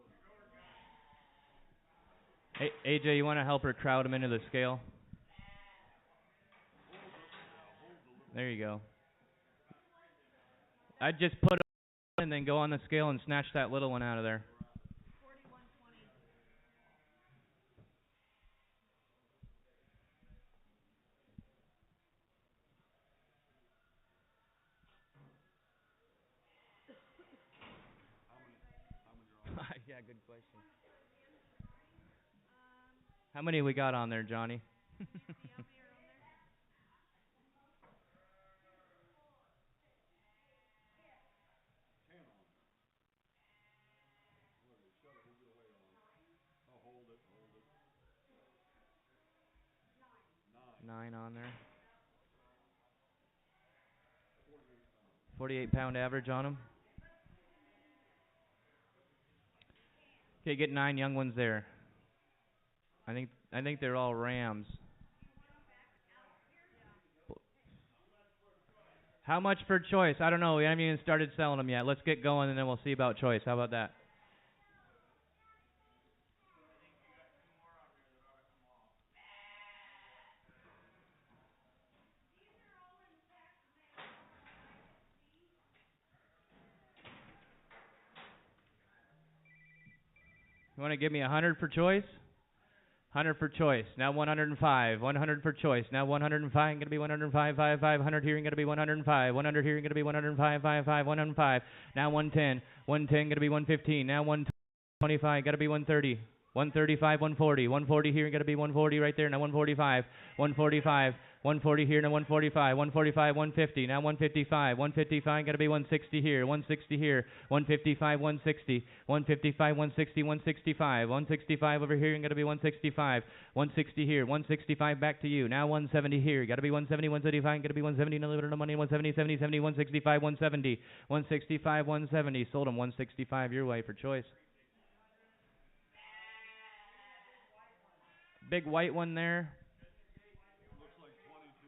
Hey, AJ, you want to help her crowd him into the scale? There you go. I'd just put him and then go on the scale and snatch that little one out of there. 4120. Yeah, good question. How many we got on there, Johnny? 9 on there. 48-pound average on them. Okay, get 9 young ones there. I think they're all rams. How much for choice? I don't know. We haven't even started selling them yet. Let's get going and then we'll see about choice. How about that? You want to give me 100 for choice? 100 for choice. Now 105. 100 for choice. Now 105. Going to be 105. 500 here. Going to be 105. 100 here. Going to be 105. 105. Now 110. 110. Going to be 115. Now 125. Got to be 130. 135. 140. 140 here. Got to be 140 right there. Now 145. 145. 140 here. Now 145. 145. 150. Now 155. 155. Got to be 160 here. 160 here. 155. 160. 155. 160. 165. 165 over here. Got to be 165. 160 here. 165 back to you. Now 170 here. Got to be 170. 175. Got to be 170. No little money. 170. 70. 70. 165. 170. 165. 170. Sold them 165 your way for choice. Big white one there. Looks like 22.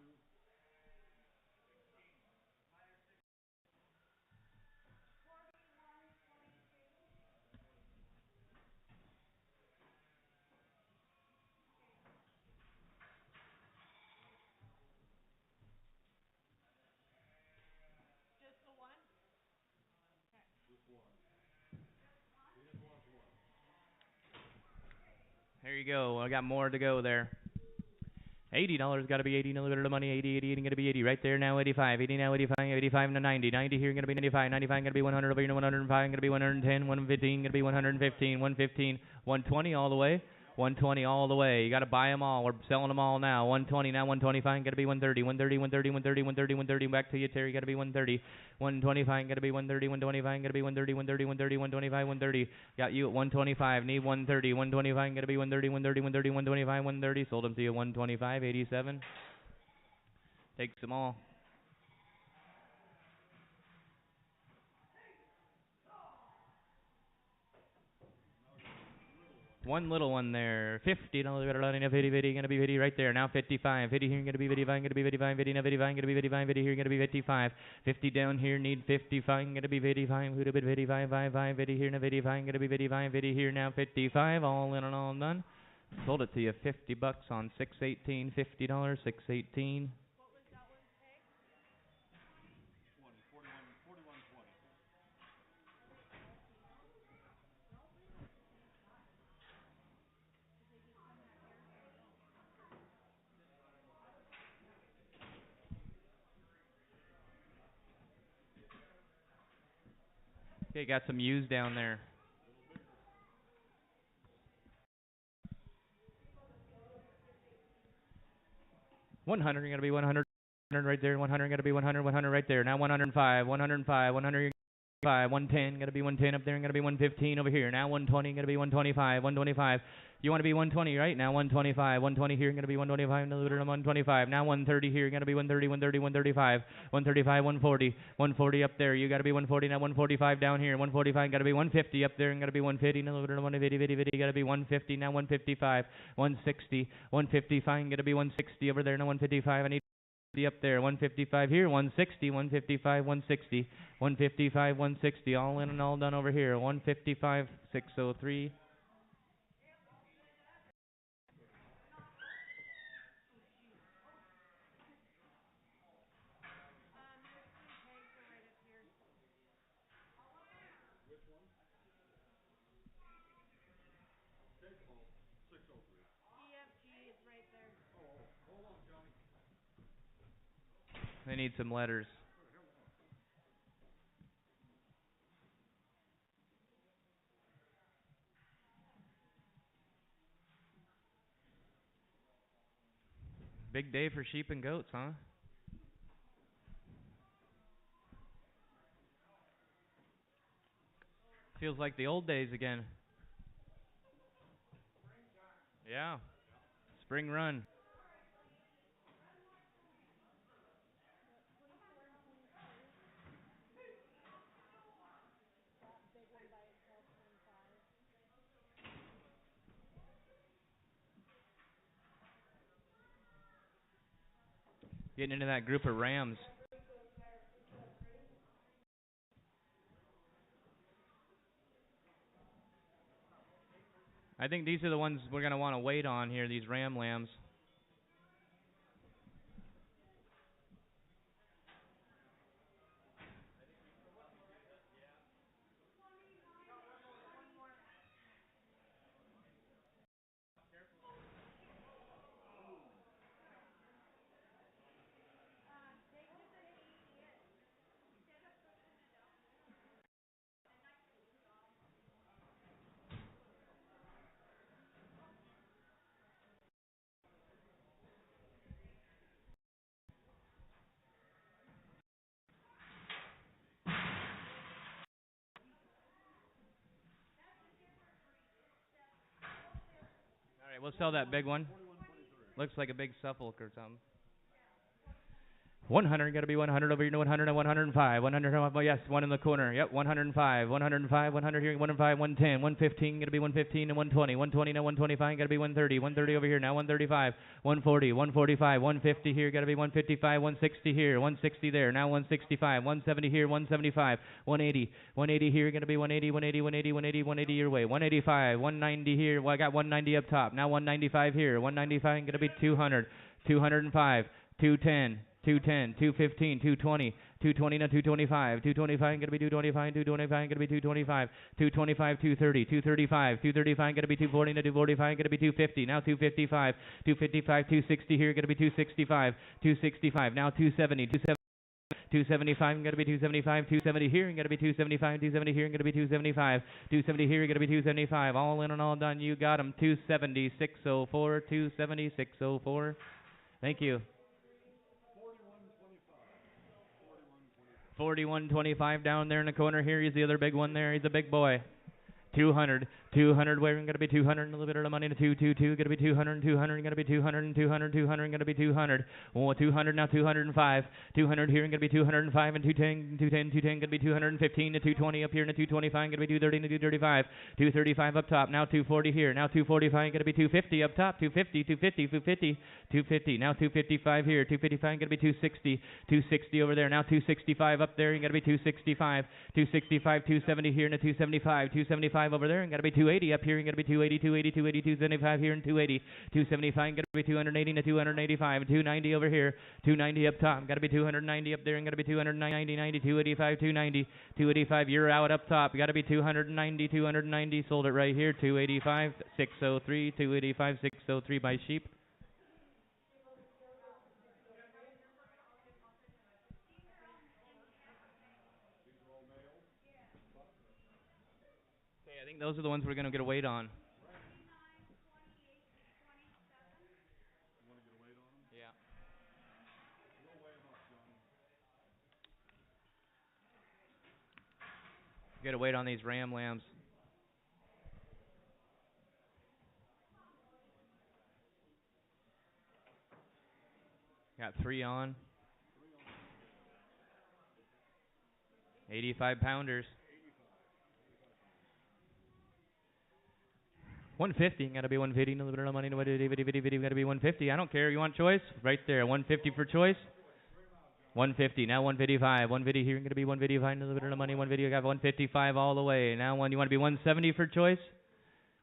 Just the one? Just one. He just wants one. There you go. I got more to go there. $80 got to be 80. No little bit of money. 80, 80, 80, going to be 80 right there now. 85, 80 now. 85, 85 to 90. 90 here, going to be 95. 95 going to be 100 over here. 105 going to be 110. 115 going to be 115. 115, 120 all the way. 120 all the way. You got to buy them all. We're selling them all now. 120 now. 125 got to be 130. 130, 130, 130, 130, 130. Back to you, Terry. Got to be 130. 125 got to be 130. 125 got to be 130. 130, 130, 125, 130. Got you at 125. Need 130. 125 got to be 130. 130, 130, 125, 130. Sold them to you 125. 87. Takes them all. One little one there. $50 better running up 50, 50, gonna be 50 right there. Now 55. 50 here, gonna be 55, gonna be 55, 50 now 55, gonna be 55, 50 here, gonna be 55. 50 down here, need 55, gonna be 55, who'd have been 55, 55, 50 here, now 55, gonna be 55, 50 here, now 55, all in and all done. Sold it to you $50 on 618, $50, 618. What was that one's tag? 20. 41. 41. 20. Okay, got some U's down there. 100, you're gonna be 100 right there. 100, gonna be 100, 100 right there. Now 105, 105, 100. 110, gonna be 110 up there, and gonna be 115 over here. Now 120, gonna be 125, 125. You want to be 120, right? Now 125, 120 here, gonna be 125, another 125. Now 130 here, gonna be 130, 130, 135, 135, 140, 140 up there. You gotta be 140 now, 145 down here, 145, gotta be 150 up there, and gotta be 150, another 150, 50, gotta be 150 now, 155, 160, 155, gonna be 160 over there, now 155. I need up there, 155 here, 160, 155, 160, 155, 160, all in and all done over here, 155, 603. Take home. 603. EFG is right there. Oh, hold on, Johnny. They need some letters. Big day for sheep and goats, huh? Feels like the old days again. Yeah. Spring run. Getting into that group of Rams. I think these are the ones we're going to want to wait on here, these Ram Lambs. All right, we'll sell that big one. Looks like a big Suffolk or something. 100, got to be 100 over here, 100 and 105. 100, oh, yes, one in the corner. Yep, 105, 105, 100 here, 105, 110, 115, got to be 115 and 120. 120 now 125, got to be 130. 130 over here, now 135. 140, 145, 150 here, got to be 155, 160 here, 160 there, now 165. 170 here, 175, 180. 180 here, going to be 180, 180, 180, 180, 180 your way. 185, 190 here, well, I got 190 up top. Now 195 here, 195, going to be 200, 205, 210. 210, 215, 220, 220 now 225, 225 going to be 225, 225 going to be 225, 225, 230, 235, 235 going to be 240 now 245 going to be 250, now 255, 255, 260 here going to be 265, 265 now 270, 275 going to be 275, 270 here going to be 275, 270 here going to be 275, 270 here going to be 275, all in and all done. You got them. 270, 604, 270, 604. Thank you. 41.25 down there in the corner here. He's the other big one there. He's a big boy. 200, 200, where going to be 200, a little bit of money to 222, going to be 200, 200, going to be 200, 200, 200, going to be 200, 200 now 205, 200 here, going to be 205 and 210, 210, 210, going to be 215 to 220 up here and 225, going to be 230 to 235, 235 up top, now 240 here, now 245, going to be 250 up top, 250, 250, 250, 250, now 255 here, 255, going to be 260, 260 over there, now 265 up there, going to be 265, 265, 270 here and 275, 275 over there, and got to be 280 up here, and got to be 280, 280, 280, 275 here, and 280, 275, got to be 280 to 285, 290 over here, 290 up top, got to be 290 up there, and got to be 290, 90, 285, 290, 285. You're out up top. Got to be 290, 290. Sold it right here. 285, 603, 285, 603 by sheep. I think those are the ones we're going to get a weight on. Yeah. Get a weight on these ram lambs. Got 3 on. 85 pounders. 150, got to be 150, a little bit of money, got to be 150. I don't care, you want choice? Right there, 150 for choice. 150, now 155, 150 here, going to be 155, a little bit of money, 150, got 155 all the way. Now you want to be 170 for choice?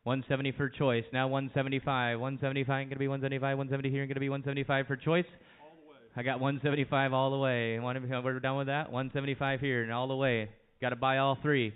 170 for choice, now 175, 175, going to be 175, 170 here, going to be 175 for choice. I got 175 all the way. We're done with that? 175 here and all the way. Got to buy all 3.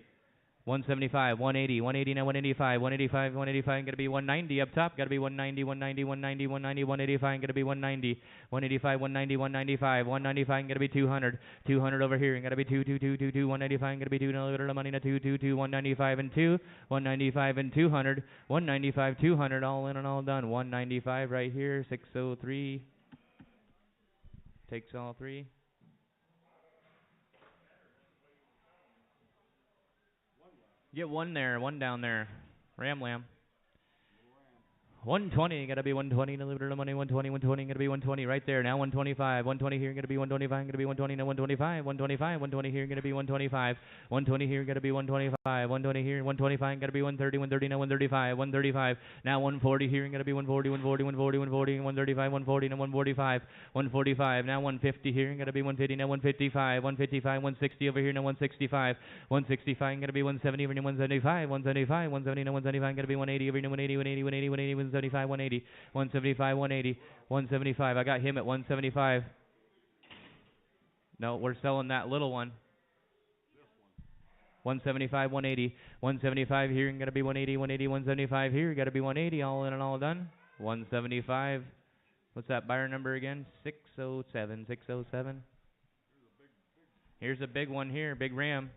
175, 180, 180 now 185, 185, 185, going to be 190 up top, got to be 190, 190, 190, 190, 185, going to be 190, 185, 190, 195, 195, going to be 200, 200 over here, got to be 222, 195, going to be 2, a little bit of money, 222, 195 and 2, 195 and 200, 195, 200, all in and all done, 195 right here, 603, takes all 3. Get one there, one down there. Ram lamb. 120, gotta be 120, a little bit of money, 120, 120, gotta be 120 right there. Now 125, 120 here, gonna be 125, gonna be 120, now 125, 125, 120 here, gonna be 125, 120 here, gotta be 125, 120 here, 125, gotta be 130, 130, now 135, 135, now 140 here, gonna be 140, 140, 140, 140, 135, 140, now 145, 145, now 150 here, gonna be 150, now 155, 155, 160 over here, now 165, 165, gonna be 170 over here, 175, 175, 170, now 175, gonna be 180 over here, 180, 180, 180, 180, 175, 180, 175, 180, 175. I got him at 175. No, we're selling that little one. 175, 180, 175 here, gonna be 180, 180, 175 here, gotta be 180, all in and all done. 175. What's that buyer number again? 607, 607. Here's a big one here, big ram.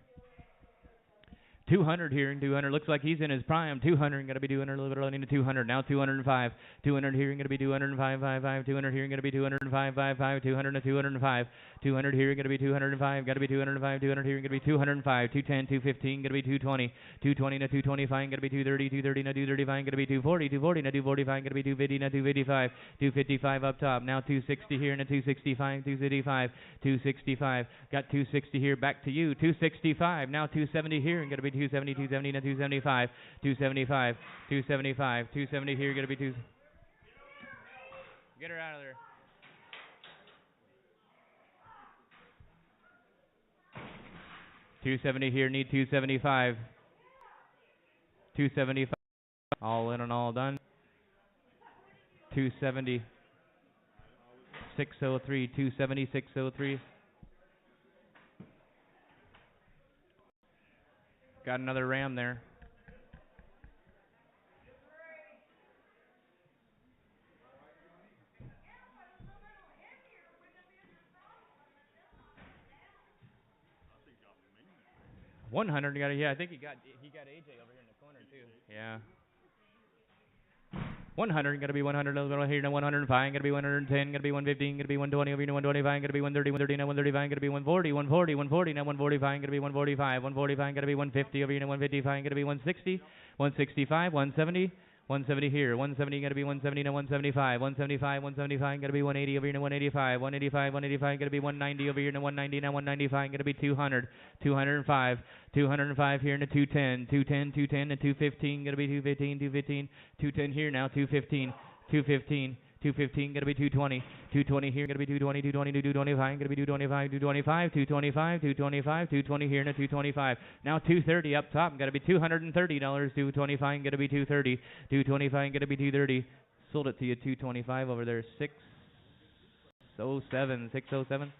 200 here, and 200 looks like he's in his prime. 200 going to be 200, a little bit early into 200. Now 205. 200 here, going to be 205, 5, 200 here, going to be 205, 5, 200 to 205. 200 here, going to be 205. Got to be 205. 200 here, going to be 205. 210, 215, going to be 220. 220 to 225, going to be 230. 230 to 235, going to be 240. 240 to 245, going to be 250 to 255. 255 up top. Now 260 here, and a 265. 265. 265. Got 260 here. Back to you. 265. Now 270 here, and going to be 270, 270 to 275, 275, 275, 270 here, gonna be two. Get her out of there. $270 here, need 275. 275, all in and all done. 270, 603, 270, 603. Got another ram there. $100 got it. Yeah, I think he got AJ over here in the corner too. Yeah. 100 gonna be 100 a little here, now 105 gonna be 110, gonna be 115, gonna be 120 over here, 125 gonna be 130, 130 now 135 gonna be 140, 140, 140 now 145 gonna be 145, 145 gonna be 150 over here, now 155 gonna be 160, 165, 170. 170 here, 170 gonna be 170 now 175, 175, 175 gonna be 180 over here now 185, 185, 185 gonna be 190 over here now 190 now 195 gonna be 200, 205, 205 here now 210, 210, 210 and 215 gonna be 215, 215, 210 here now 215, 215. 215 gonna be 220, 220 here gonna be 220, 220 to 225 gonna be 225, 225, 225, 225, 220 here now 225. Now 230 up top gonna be $230, 225 gonna be 230, 225 gonna be 230. Sold it to you 225 over there, 607, 607.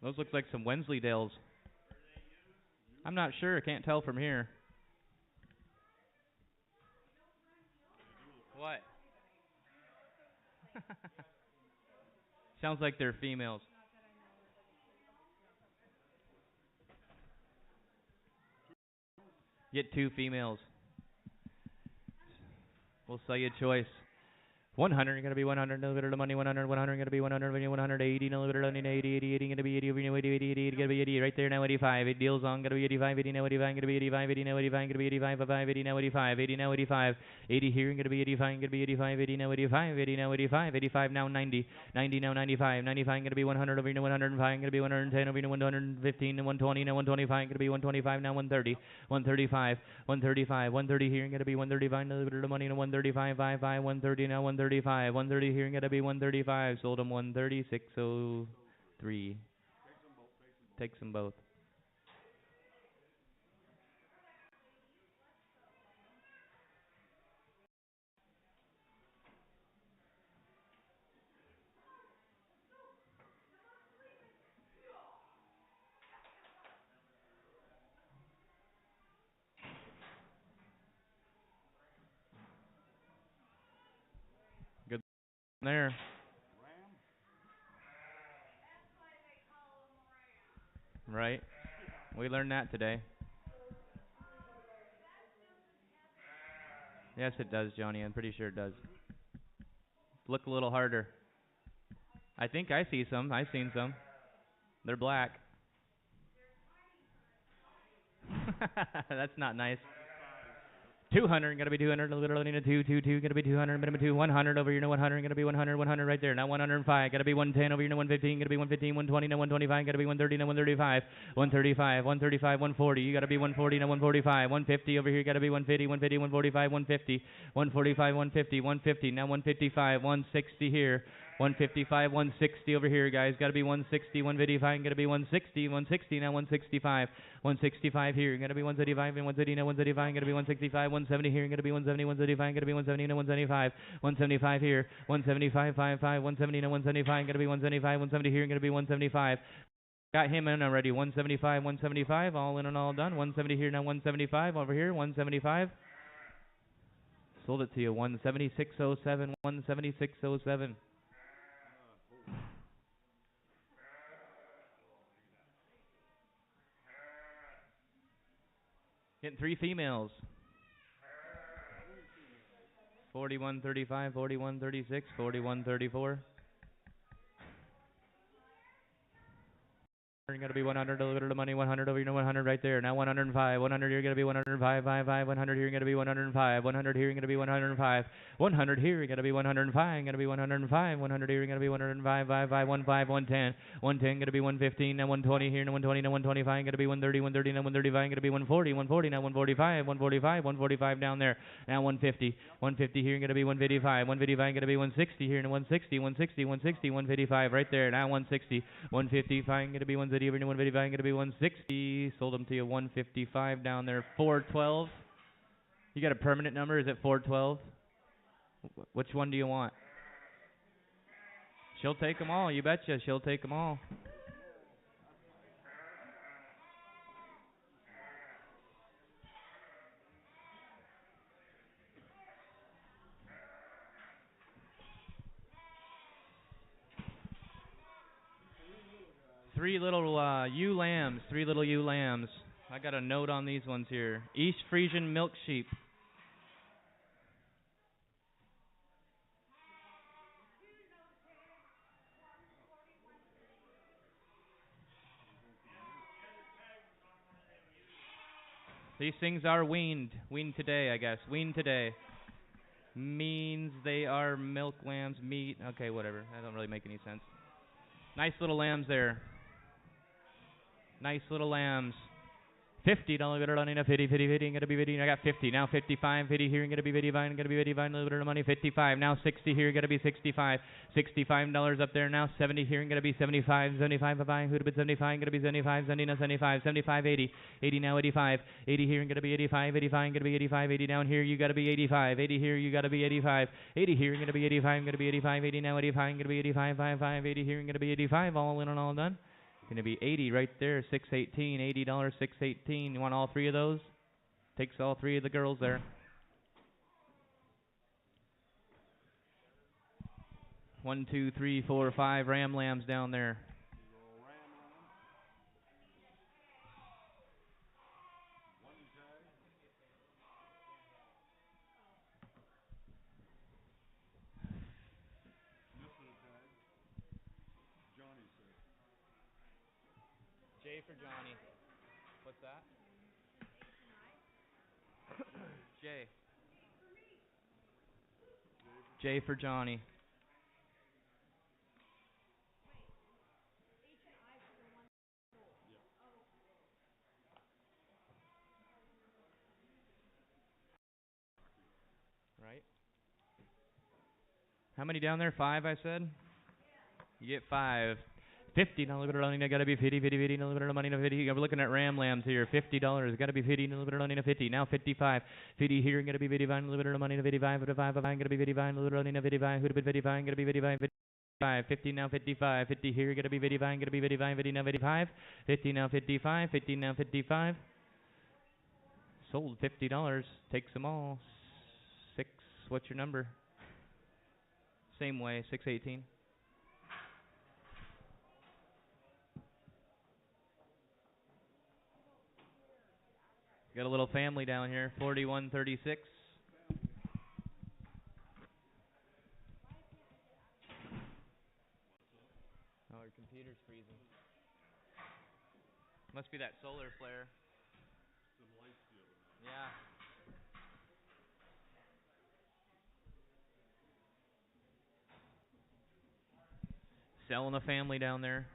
Those look like some Wensleydales. I'm not sure. I can't tell from here. What? Sounds like they're females. Get 2 females. We'll sell you a choice. 100 gonna be 100, a little bit of money, 100, 100 gonna be 100, 180, a little bit of money, 80, 80, 80 gonna be 80, 80, 80, 80, gonna be 80, right there now 85, it deals on, gonna be 85, 80 now 85, gonna be 85, 80 now 85, gonna be 85, 5, 80 now 85, 80 now 85, 80 here, gonna be 85, gonna be 85, 80 now 85, 80 now 85, 85 now 90, 90 now 95, 95 gonna be 100 over here, 105 gonna be 110 over here, 115 and 120 now 125 gonna be 125 now 130, 135, 135, 130 here, gonna be 135, a little bit of money, 135, 5, 130 now 135, 130 here, gonna be 135. Sold them 130, 603. Takes them both. Good there. Right. We learned that today. Yes, it does, Johnny. I'm pretty sure it does. Look a little harder. I think I see some. I've seen some. They're black. That's not nice. 200, gonna be 200, a little in a 2, gonna be 200, minimum 2, 100 over here, no 100, gonna be 100, 100 right there, now 105, gotta be 110 over here, no 115, gonna be 115, 120, no 125, gotta be 130, no 135, 135, 135, 140, you gotta be 140, no 145, 150 over here, gotta be 150, 150, 145, 150, 145, 150, 150, now 155, 160 here, 155, 160 over here, guys. Got to be 160, 155. Got to be 160, 160 now 165, 165 here. Got to be 135 and 130 now 135. Got to be 165, 170 here. Got to be 170, 135. Got to be 170 now 175, 175 here. 175, 55, 170 now 175. Got to be 175, 170 here. Got to be 175. Got him in already. 175, 175. All in and all done. 170 here now 175 over here. 175. Sold it to you. 176.07. 176.07. Getting 3 females. 41.35, 41.36, 41.34. You're going to be 100, a little bit of money, 100 over, 100 right there. Now 105, 100 here, going to be 105, 5, 100 here, going to be 105, 100 here, going to be 105, 100 here, going to be 105, going to be 105, 100 here, going to be 105, 5, 110, 110, going to be 115, now 120 here, now 120, now 125, going to be 130, 130, now 135, going to be 140, 140, now 145, 145, 145 down there, now 150, 150 here, going to be 155, 155, going to be 160 here, now 160, 160, 160, 155 right there, now 160, 155, going to be 130, 155, going to be 160. Sold them to you 155 down there. 412. You got a permanent number? Is it 412? Which one do you want? She'll take them all. You betcha. She'll take them all. Three little ewe lambs. 3 little ewe lambs. I got a note on these ones here. East Frisian milk sheep. These things are weaned. Weaned today, I guess. Weaned today. Means they are milk lambs, meat. Okay, whatever. That don't really make any sense. Nice little lambs there. Nice little lambs. $50 running a 50, 50, 50, gonna be 50. I got 50 now. 55, 50 here, gonna be 55, gonna be 55. A little bit of money. 55 now. 60 here, gonna be 65. $65 up there now. 70 here, gonna be 75. 75 bye. Who'd have been 75? Gonna be 75. 70 now. 75. 75. 80. 80 now. 85. 80 here, gonna be 85. 85, gonna be 85. 80 down here, you gotta be 85. 80 here, you gotta be 85. 80 here, gonna be 85. Gonna be 85. 80 now. 85, gonna be 85. 55. 80 here, gonna be 85. All in and all done. Going to be 80 right there, 618, $80, 618. You want all 3 of those? Takes all 3 of the girls there. One, two, three, four, 5 ram lambs down there. J for Johnny. What's that? J. J for Johnny. Right? How many down there? 5, I said? You get 5. $50, a little bit of money, gotta be 50, 50, 50, a little bit of money, 50. I'm looking at ram lambs here. $50, gotta be 50, a little bit of money, 50. Now 55, 50 here, gotta be 55, a little bit of money, 55, 55, gotta be 55, a little bit of money, 55. Who'd have been 55? Gotta be 55, 55, 50 now 55, 50 here, gotta be 55, gotta be 55, 50 now 55, 50 now 55, 50 now 55. Sold $50. Takes them all. 6. What's your number? Same way. 618. Got a little family down here. 4136. Must be that solar flare. Some lights the other night. Yeah. Selling the family down there.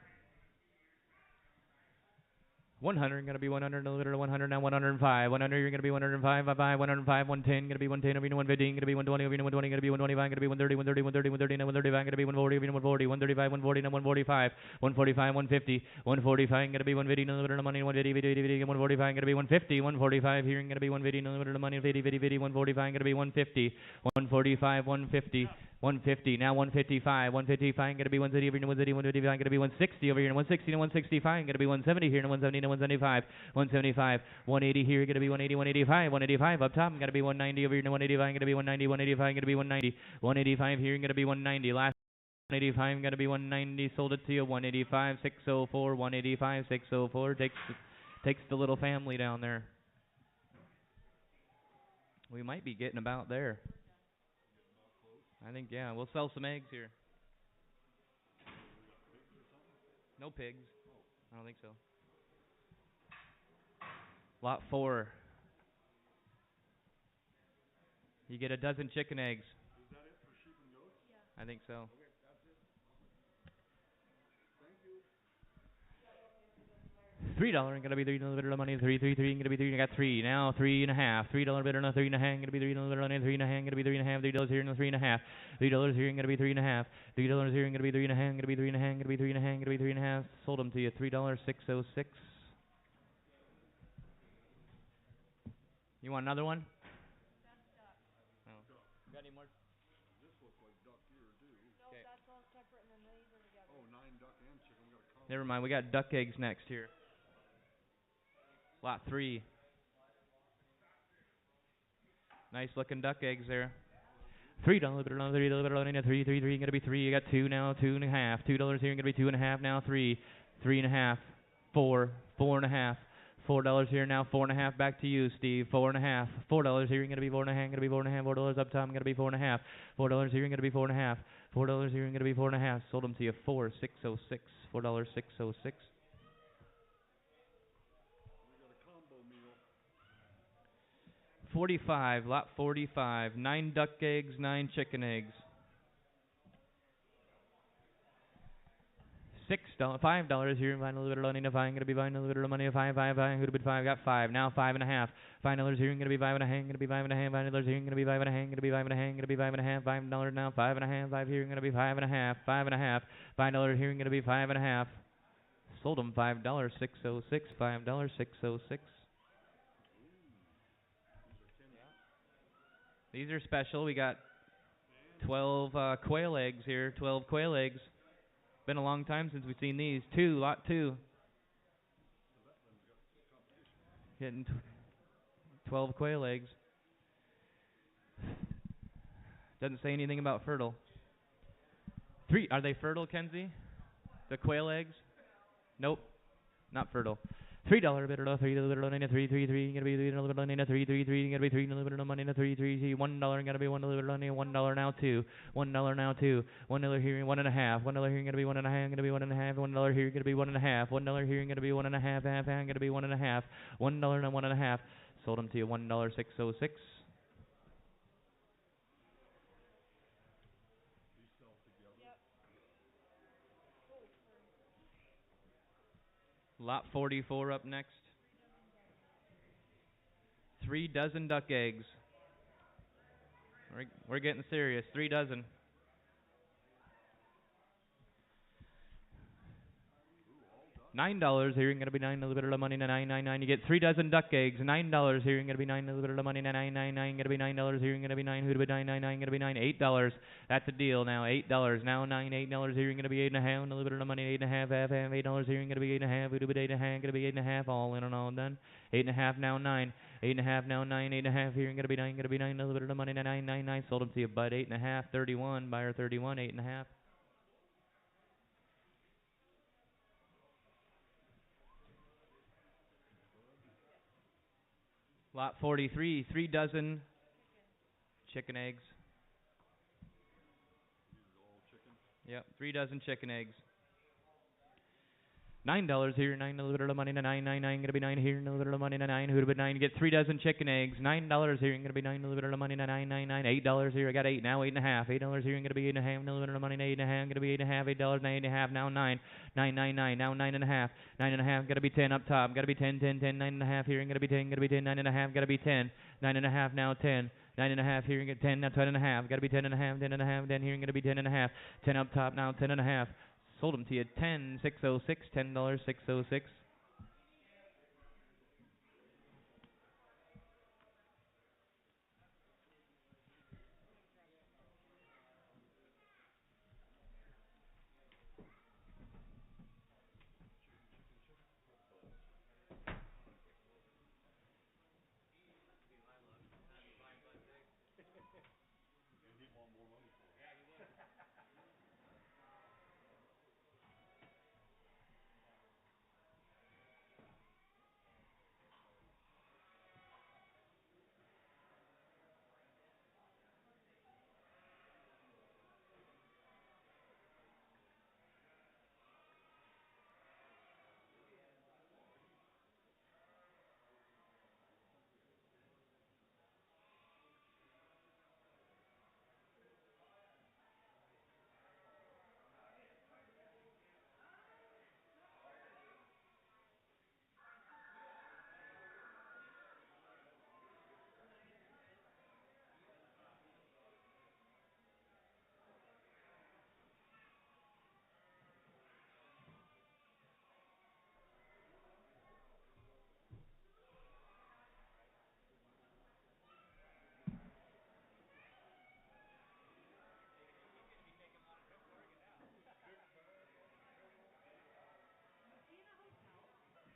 100 gonna be 100, a little 100 now 105. 100 you're gonna be 105, 105, 110 gonna be 110 over 115 gonna be 120 over 120 gonna be 125 gonna be 130, 130, 130, 130 now 135 gonna be 140 over 140, 135, 140 now 145, 145, 150, 145 gonna be 150 no little money 150, 50, 145 gonna be 150, 145 here gonna be 150 no little money 50, 50, 50, 145 gonna be 150, 145, 150. 150 now 155 155 gonna be 130 over here 130 155 gonna be 160 over here 160 to 165 gonna be 170 here 170 to 175 175 180 here gonna be 180 185 185 up top gonna be 190 over here 185 gonna be 190 185 gonna be 190 185 here gonna be 190 last 185 gonna be 190 sold it to you 185 604 185 604 takes the little family down there. We might be getting about there. I think, yeah, we'll sell some eggs here. No pigs. I don't think so. Lot 4. You get a dozen chicken eggs. Is that it for sheep and goats? Yeah. I think so. Okay, that's it. Thank you. $3 gonna be $3 money. 3 gonna be 3. I got 3 now. 3.5. $3 bidder now. 3.5 gonna be $3 money. 3.5 gonna be 3.5. $3 here and 3.5. $3 here gonna be 3.5. $3 here gonna be 3.5. Gonna be 3.5. Gonna be 3.5. Gonna be 3.5. Sold them to you. $3.606. You want another one? That's duck. Oh. Got any more? This looks like duck here too. No, Okay. that's all separate, and then these are together. Oh, 9 duck and chicken. We got a combo. Never mind. We got duck eggs next here. Lot 3. Nice looking duck eggs there. $3 bidder on $3 3 gonna be 3. You got 2 now, 2.5. $2 here gonna be 2.5 now, 3, 3.5, 4, 4.5. $4 here now, 4.5 back to you, Steve. 4.5. $4 here gonna be 4.5, gonna be 4.5. $4 up top, gonna be 4.5. $4 here gonna be 4.5. $4 here gonna be 4.5. Sold them to you 4.606. $4.606. We got a combo meal. 45, lot 45. 9 duck eggs, 9 chicken eggs. $6, $5 here. Find a little bit of money. Five gonna be buying a little bit of money. 5, 5, 5. Who'd have been 5? Got 5 now. 5.5. $5 here. Gonna be 5.5. Gonna be 5.5. $5 here. Gonna be 5.5. Gonna be 5.5. Gonna be 5.5. $5 now. 5.5. 5 here. Gonna be 5.5. 5.5. $5 here. Gonna be 5.5. Sold them $5.606. $5.606. These are special. We got 12 quail eggs here. 12 quail eggs. Been a long time since we've seen these. 2, lot 2. Getting 12 quail eggs. Doesn't say anything about fertile. 3, are they fertile, Kenzie? The quail eggs? Nope, not fertile. $3 bidder, $3 3 gonna be $3 gonna be $3 money in 3 $1 gonna be $1 now $2 $1 now $2 $1 here $1.5 $1 here gonna be $1.5 gonna be $1.5 $1 here gonna be $1.5 $1 here gonna be $1.5 half gonna be $1.5 $1 now $1.5. Sold them to you $1.606. These sell together. Yep. Lot 44 up next. 3 dozen duck eggs. We're getting serious. 3 dozen. $9 here. You're gonna be $9 a little bit of money. $9.99. You get 3 dozen duck eggs. $9 here. You're gonna be $9 a little bit of money. $9.99. Gonna be $9 here. You're gonna be 9. Who'd be $9.99? Gonna be 9. $8. That's a deal now. $8 now. $8 here. You're gonna be 8.5. A little bit of money. 8.5. Half. $8 here. You're gonna be 8.5. Who'd be 8.5? Gonna be 8.5. All in and all done. 8.5 now. 9. 8.5 now. 9. 8.5 here. You're gonna be 9. Gonna be 9. A little bit of money. 9.99. Sold them to you, bud. 8.5. 31. Buyer 31. 8.5. Lot 43, 3 dozen chicken eggs. These are all chicken. Yep, 3 dozen chicken eggs. $9 here, nine, a little bit of money to nine, gonna be nine here, and a little bit of money to nine, who'd have been nine, get 3 dozen chicken eggs, $9 here, and gonna be nine, a little bit of money to nine, $8 here, I got eight, now eight and a half, $8 here, and gonna be eight and a half, and a little bit of money to eight and a half, gonna be eight and a half, $8, now eight and a half, now nine, now nine and a half, gotta be 10 up top, gotta be 10, 10, 10, nine and a half here, and gonna be 10, nine and a half, gotta be 10, nine and a half, now 10. Nine and a half here and get 10, now 10 and a half. Got to be 10 and a half, 10 and a half, 10 here and gonna be 10 and a half. 10 up top now, 10 and a half. Sold them to you, 10,606, $10,606. And he'd want more money for it.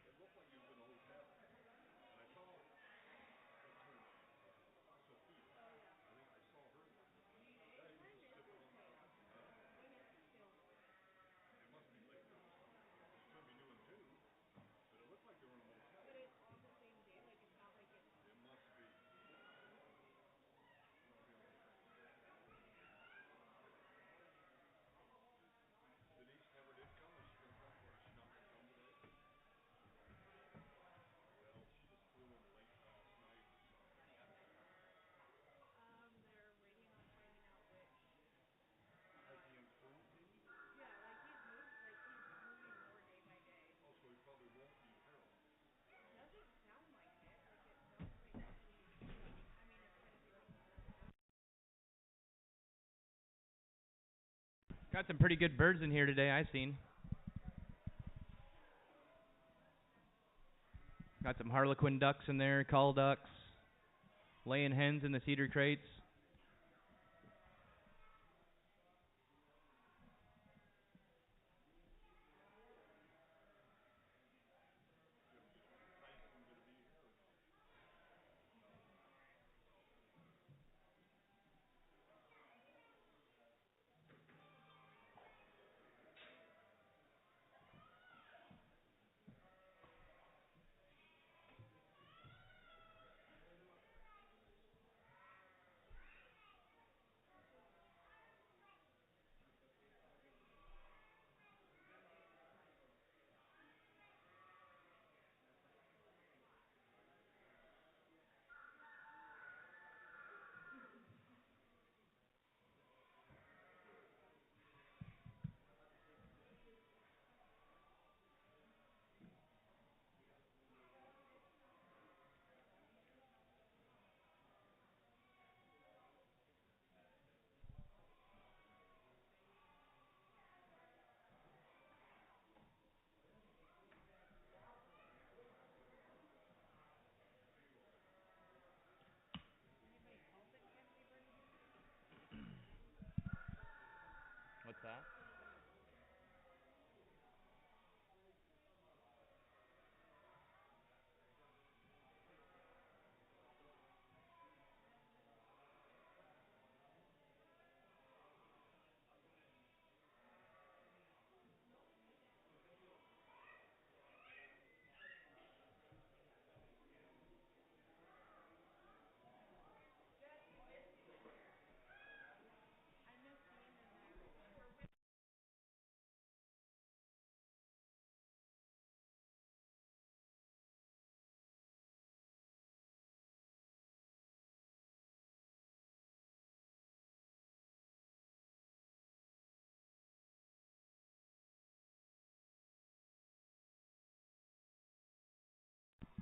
It looked like he was in a hotel. And I saw, what's her name? Sophia. I think I saw her one time. Yeah, he was just sipping on the coffee. Yeah. It must be later or something. Because it could be doing two. But it looked like they were in a motel. It must be. It must be on the same day. Denise never did come. Is she gonna come, or is she not gonna come today? Well, she just flew in late last night or something. Has he improved any? Oh, so he probably won't need heroin. Well, Got some pretty good birds in here today, I've seen. Got some harlequin ducks in there, cull ducks, laying hens in the cedar crates. Tyson gonna be here or no?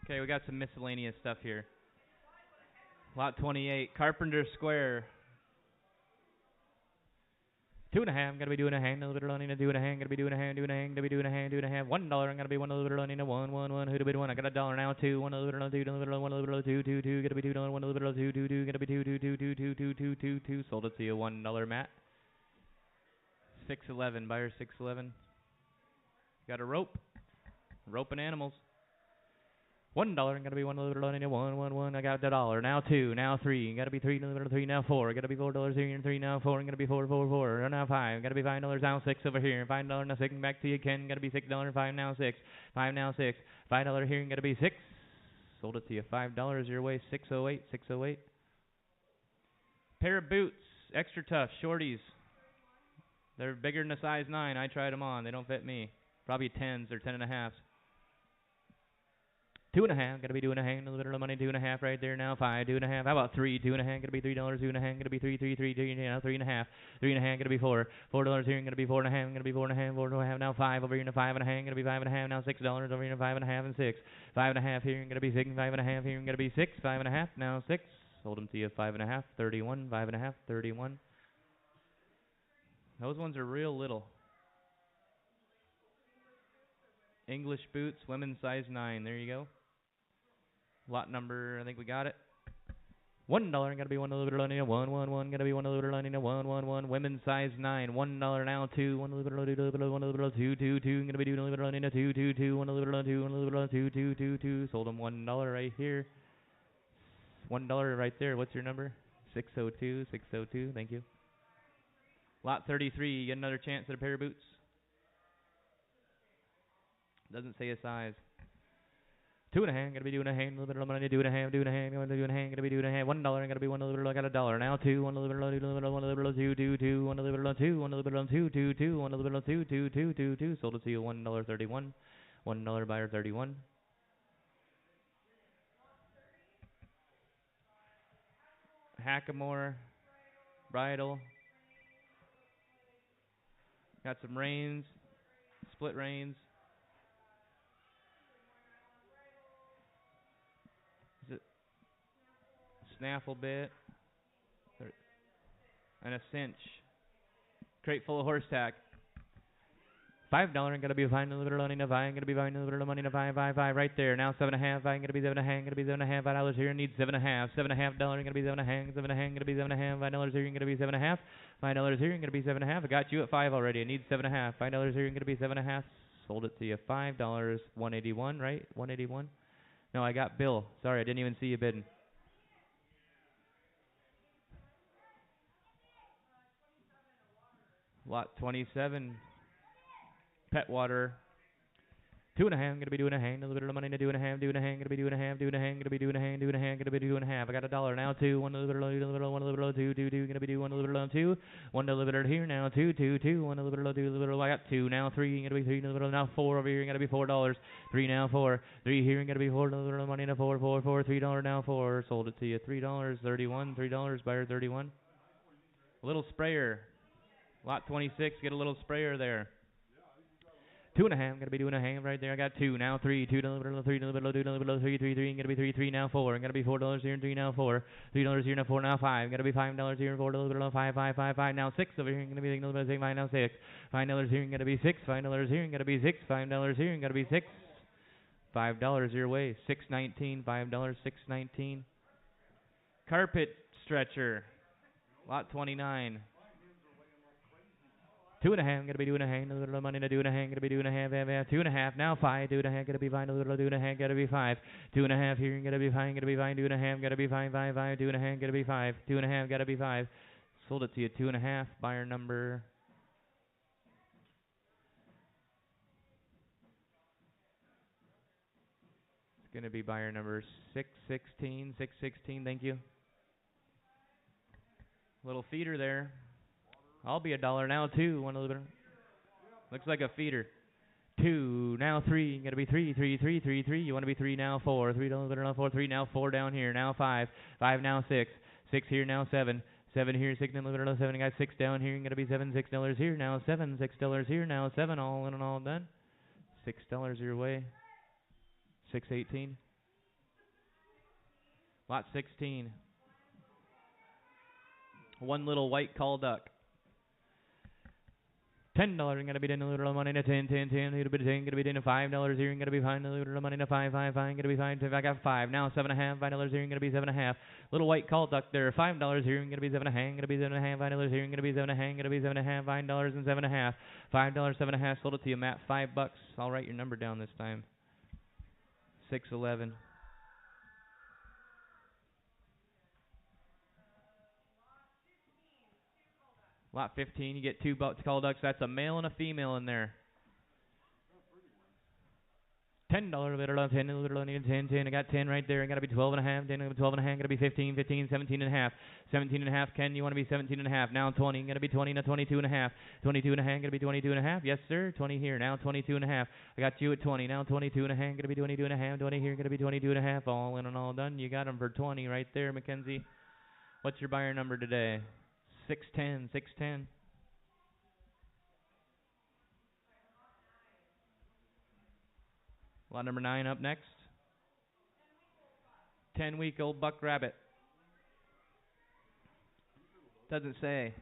Okay, we got some miscellaneous stuff here. Lot 28, Carpenter Square. 2.5, gotta be doing a hand, a little bit of running, a 2.5, gotta be doing a hand, gotta be doing a hand, $2.5, $1, I'm gonna be one, a little bit of running, a one, who to bid one, I got $1 now, two, one, a little bit of two, a little bit of one, a little bit of two, gotta be $2, one, a little bit of two, gotta be two, sold it to you, $1, Matt. 611, buyer 611. Got a rope, roping animals. $1, gotta be one, a little bit of one, I got $1, now two, now three, gotta be three, a little bit of three, now four, gotta be $4 here, and three, now four, and gotta be four, now five, gotta be $5, now six over here, $5, now six, and back to you, Ken, gotta be $6, five, now six, $5 here, and gotta be six, sold it to you, $5 your way, 608. Pair of boots, extra tough, shorties, they're bigger than a size 9, I tried them on, they don't fit me, probably 10s or 10.5s. 2.5, gotta be doing a hand, a little bit of money, 2.5 right there now, 5, 2.5, how about 3, 2.5, gotta be $3, 2.5, gotta be three, now 3.5, 3.5, gotta be $4 here, gonna be 4.5, gonna be 4.5, now 5 over here, now 5.5, gonna be 5.5, now $6 over here, now 5.5 and 6, 5.5 here, gonna be 6, 5.5 here, gonna be 6, 5.5, now 6, sold them to you, 5.5, 31, 5.5, 31. Those ones are real little. English boots, women's size 9, there you go. Lot number, I think we got it. $1, gotta be one, a little bit of running, one, gotta be one, a little bit of running, one, women's size 9, $1 now, two, one, a little bit of two, gonna be doing a little bit of running, a two, one, a little bit of two, one, a little bit of two, sold them $1 right here. $1 right there, what's your number? 602, thank you. Lot 33, you get another chance at a pair of boots. Doesn't say a size. 2.5, gotta be doing a hand, a little bit of money, doing a hand, gotta be doing a hand, $1, gotta be one, a little bit, I got $1, now two, one, a little bit, one, a little bit of two, one, a little bit of two, one, a little bit of two, one, a little bit of two, sold it to you, $1.31, $1 buyer 31. Hackamore, bridle, got some reins, split reins. Snaffle bit and a cinch. Crate full of horse tack. $5, gonna be fine, a little bit of money, no $5, gonna be fine, a little bit of money, no $5, right there. Now 7.5, gonna be 7.5, gonna be 7.5, $5 here, need $7.5, $7.5, gonna be 7.5, gonna be 7.5, $5 here, gonna be 7.5, $5 here, gonna be 7.5. I got you at 5 already. I need 7.5, $5 here, gonna be 7.5. Sold it to you, $5, 181, right? 181. No, I got Bill. Sorry, I didn't even see you bidding. Lot 27, pet water. 2.5, gonna be doing a hand, a little bit of money to doing a hand, gonna be doing a hand, gonna be doing a hand, gonna be doing a half. I got $1 now, two, one, a little bit, one, a little bit, two, gonna be doing one, a little bit, two, one, a little bit here now, two, one, a little bit, two, a little bit, I got two now, three, gonna be three, a little bit, now four over here, gonna be $4, three now, four, three here, gonna be $4, a little bit of money now, four, $3 now, four, sold it to you, $3.31, $3, buyer 31. A little sprayer, lot 26, get a little sprayer there. 2.5, gonna be doing a hand right there. I got two now, three, two, three, three, gonna be three now, four, gonna be $4 here and three now, $3 here now, four now, $5, gonna be $5 here and $4, five now, six over here, gonna be $6, five now, $6 here and gonna be $6 here and gonna be $5 here and gonna be $5 your way, $6.19, $5, $6.19. Carpet stretcher, lot 29. 2.5, gonna be doing a hand, a little money to doing a hand, gonna be doing a half, 2.5, now 5, 2.5, gonna be fine, a little, 2.5, gotta be 5, 2.5 here, gonna be fine, 2.5, gotta be 5, 2.5, gotta be 5, 2.5, gotta be 5, sold it to you, 2.5, buyer number, it's gonna be buyer number 616, thank you, little feeder there. I'll be $1 now, two, one a little bit. Looks like a feeder. Two, now three, gonna be three. You wanna be three now, four, $3 now, four, three now, four down here, now five now, six here now, seven here, six now, seven, got six down here, gonna be $6 here now, $6 here now, seven, all in and all done. $6 your way. 618. Lot 16. One little white call duck. $10 gonna be down a little money to 10, 10, 10, a little bit of 10, gonna be down to $5 here, gonna be fine, a little money to 5, 5, 5, gonna be fine. If I got 5, now $7.5, $5 here, gonna be 7.5. Little white call duck there, $5 here, gonna be 7.5, gonna be 7.5, $5 here, gonna be 7.5, gonna be 7.5, $5 and 7.5, $5, 7.5, sold it to you, Matt, $5. I'll write your number down this time. 611. Lot 15, you get 2 call ducks. That's a male and a female in there. $10 little on 10, little on 10, 10. I got 10 right there. I got to be 12 and a half. 10, 12 and a half. Got to be 15, 15, 17 and a half. 17 and a half. Ken, you want to be 17 and a half. Now 20. Got to be 20. Now 22 and a half. 22 and a half. Got to be 22 and a half. Yes, sir. 20 here. Now 22 and a half. I got you at 20. Now 22 and a half. Got to be 22 and a half. 20 here. Got to be 22 and a half. All in and all done. You got them for 20 right there, Mackenzie. What's your buyer number today? 610. 610. Lot number 9 up next. 10-week-old buck rabbit. Doesn't say.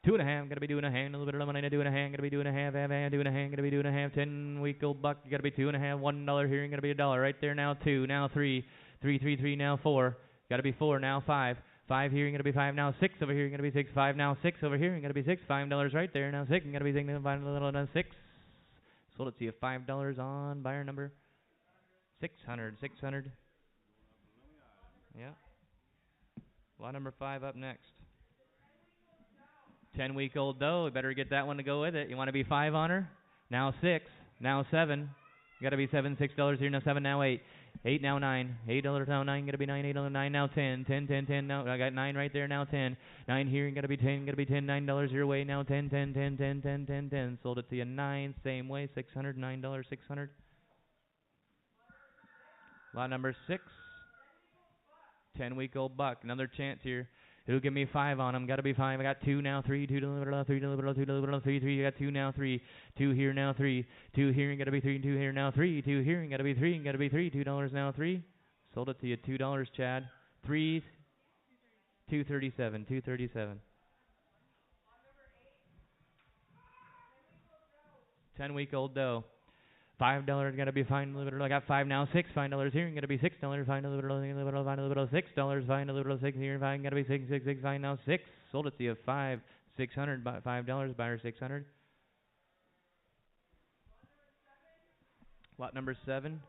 2.5, gotta be 2.5, a little bit of money to 2.5, gotta be 2.5, 2.5, gotta be 2.5, 10-week-old buck, you gotta be 2.5, $1 here, and gotta be $1 right there, now 2, now 3, 3, 3, 3, now 4, gotta be 4, now 5, 5 here, and gotta be 5, now 6 over here, and gotta be 6, 5, now 6 over here, and gotta be 6, $5 right there, now 6, and gotta be 6, now 6, sold it to you, $5 on buyer number 600, 600. Yeah. Lot number 5 up next. 10-week-old doe. You better get that one to go with it. You want to be 5 on her? Now 6. Now 7. You got to be 7. $6 here. Now 7. Now 8. 8. Now 9. $8 now 9. Got to be 9. $8 9. Now 10. 10. 10. 10. Now I got 9 right there. Now 10. 9 here. Got to be 10. Got to be 10. $9 your way. Now 10. 10. 10. 10. 10. 10. 10. Sold it to you 9. Same way. 600. $9. 600. Lot number 6. 10-week-old buck. Another chance here. Who'll give me 5 on him? Got to be 5. I got 2 now, 3, 2 delivered, 3 delivered, 2 delivered, 3, 3. I got 2 now, 3, 2 here now, 3, 2 here, and got to be 3, 2 here now, 3, 2 here, and got to be 3, and got to be 3, $2 now, 3. Sold it to you, $2, Chad. 3, 237, 237. 10-week-old doe. $5 gotta be fine. I got 5 now. $5 here. Gotta be $6. Fine a little, $6. Fine a little 6 here. Fine. Gotta be 6, 6, 6. Fine now 6. Sold it to you 5, 600. $5. Buyer 600. Lot number 7.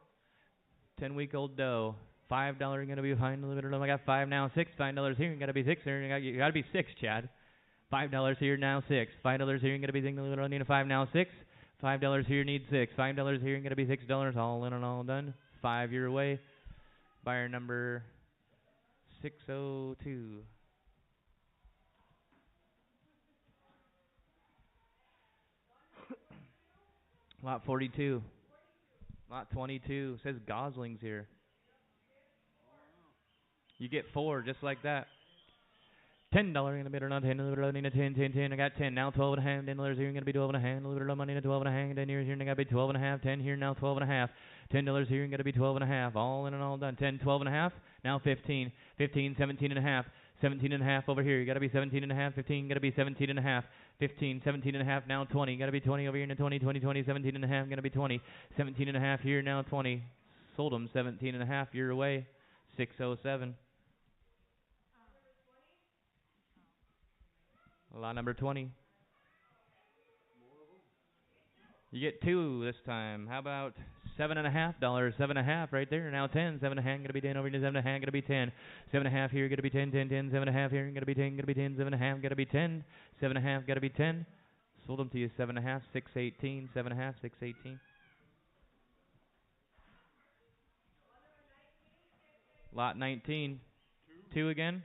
10-week-old doe. $5 gonna be fine a little. I got 5 now. $5 here. Gotta be 6 here. You gotta be 6, Chad. $5 here now 6. $5 here. Gotta be 6 a little. Need a 5 now 6. $5 here, need 6. $5 here, going to be $6. All in and all done. 5 your way. Buyer number 602. Lot 42. Lot 22. Says goslings here. You get 4 just like that. $10 gonna be not 10, 10, 10, 10. I got 10 now, 12 and a half. $10 here, gonna be 12 and a half. A little bit of money to 12 and a half. 10 here, gotta be 12 and a half. 10 here now, 12 and a half. $10 here, gonna be 12 and a half. All in and all done. 10, 12 and a half. Now 15, 15, 17 and a half. 17 and a half over here. You gotta be 17 and a half. 15, gotta be 17 and a half. 15, 17 and a half. Now 20, gotta be 20 over here. Now 20, 20, 20. 17 and a half, gonna be 20. 17 and a half here. Now 20. Sold them 17 and a half. You're away. 607. Lot number 20. You get 2 this time. How about $7.5? $7.5 right there. Now 10. 7.5 gonna be 10 over here. 7.5 gonna be 10. 7.5 here gonna be 10. 10. 10. 7.5 here gonna be 10. Gonna be 10. 7.5 gotta be 10. 7.5 gotta be 10. Sold them to you 7.5. 618. 7.5. 618. Lot 19. 2 again.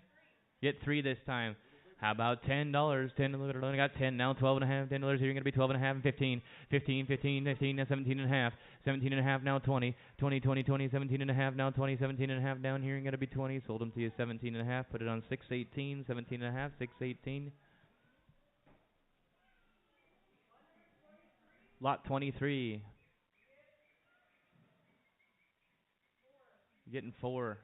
Get 3 this time. How about $10? 10 a little. Only got 10 now. 12 and a half. $10 here. You're gonna be 12 and a half and 15. 15, 15, 15. Now 17 and a half. 17 and a half. Now 20. 20, 20, 20. 17 and a half. Now 20. 17 and a half. Down here. You're gonna be 20. Sold them to you 17 and a half. Put it on 618. 17 and a half. 618. Lot 23. You're getting 4.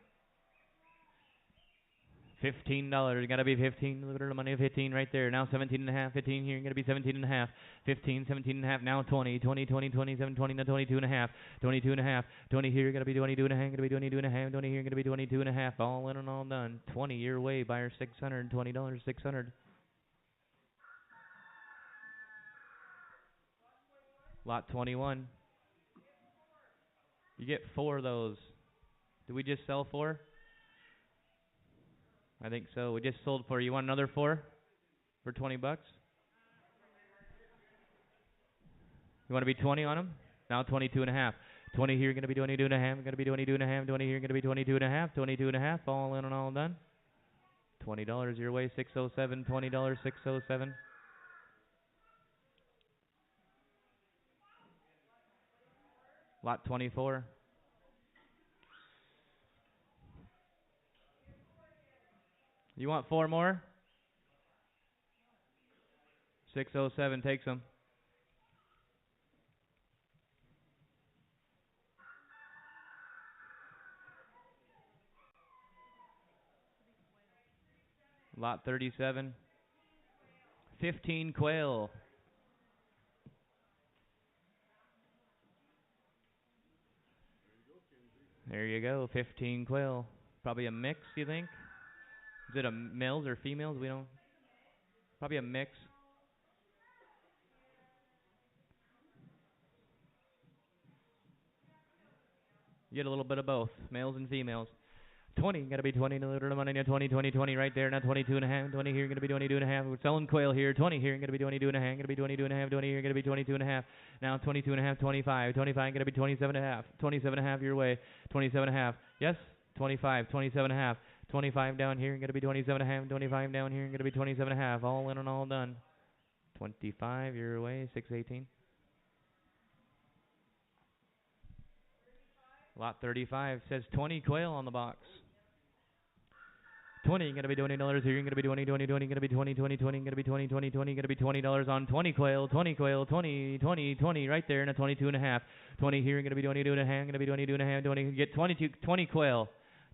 $15. Gotta be 15. A little bit of money. 15 right there. Now 17 and a half. 15 here. Gonna be 17 and a half. 15, 17 and a half. Now 20, 20, 20, 27, 20, now 22 and a half. 22 and a half. 20 here. Gonna be 22 and a half. Gonna be 22 and a half. 20 here. Gonna be 22 and a half. All in and all done. 20 your way. Buyer 600. $20. 600. Lot 21. You get 4 of those. Did we just sell 4? I think so. We just sold 4. You want another 4 for 20 bucks? You want to be 20 on them? Now 22 and a half. 20 here, going to be 22 and a half. Going to be 22 and a half. 20 here, going to be 22 and a half. 22 and a half. All in and all done. $20 your way. 607. $20. 607. Lot 24. You want 4 more? 607 takes them. Lot 37. 15 quail. There you go. 15 quail. Probably a mix, you think? Is it a males or females? We don't. Probably a mix. You get a little bit of both, males and females. 20, gotta be 20, a little bit of money, 20, 20, 20 right there, now 22 and a half, 20 here, gonna be 22 and a half, we're selling quail here, 20 here, gonna be 22 and a half, gonna be 22 and a half, 20 here, gonna be 22 and a half, now 22 and a half, 25, 25, gonna be 27 and a half, 27 and a half your way, 27 and a half, yes, 25, 27 and a half, 25 down here, gonna be 27 and a half, 25 down here, gonna be 27 and a half, all in and all done. 25 your way, 618. Lot 35 says 20 quail on the box. 20, you're going to be $20 here, you're going to be 20, 20, 20, going to be 20, 20, 20, going to be 20, 20, 20, going to be $20 on 20 quail, 20 quail, 20, 20, 20, right there, and a 22 and a half. 20 here, you're going to be 22 and a half, going to be 22 and a half, 20, get 22, 20 quail.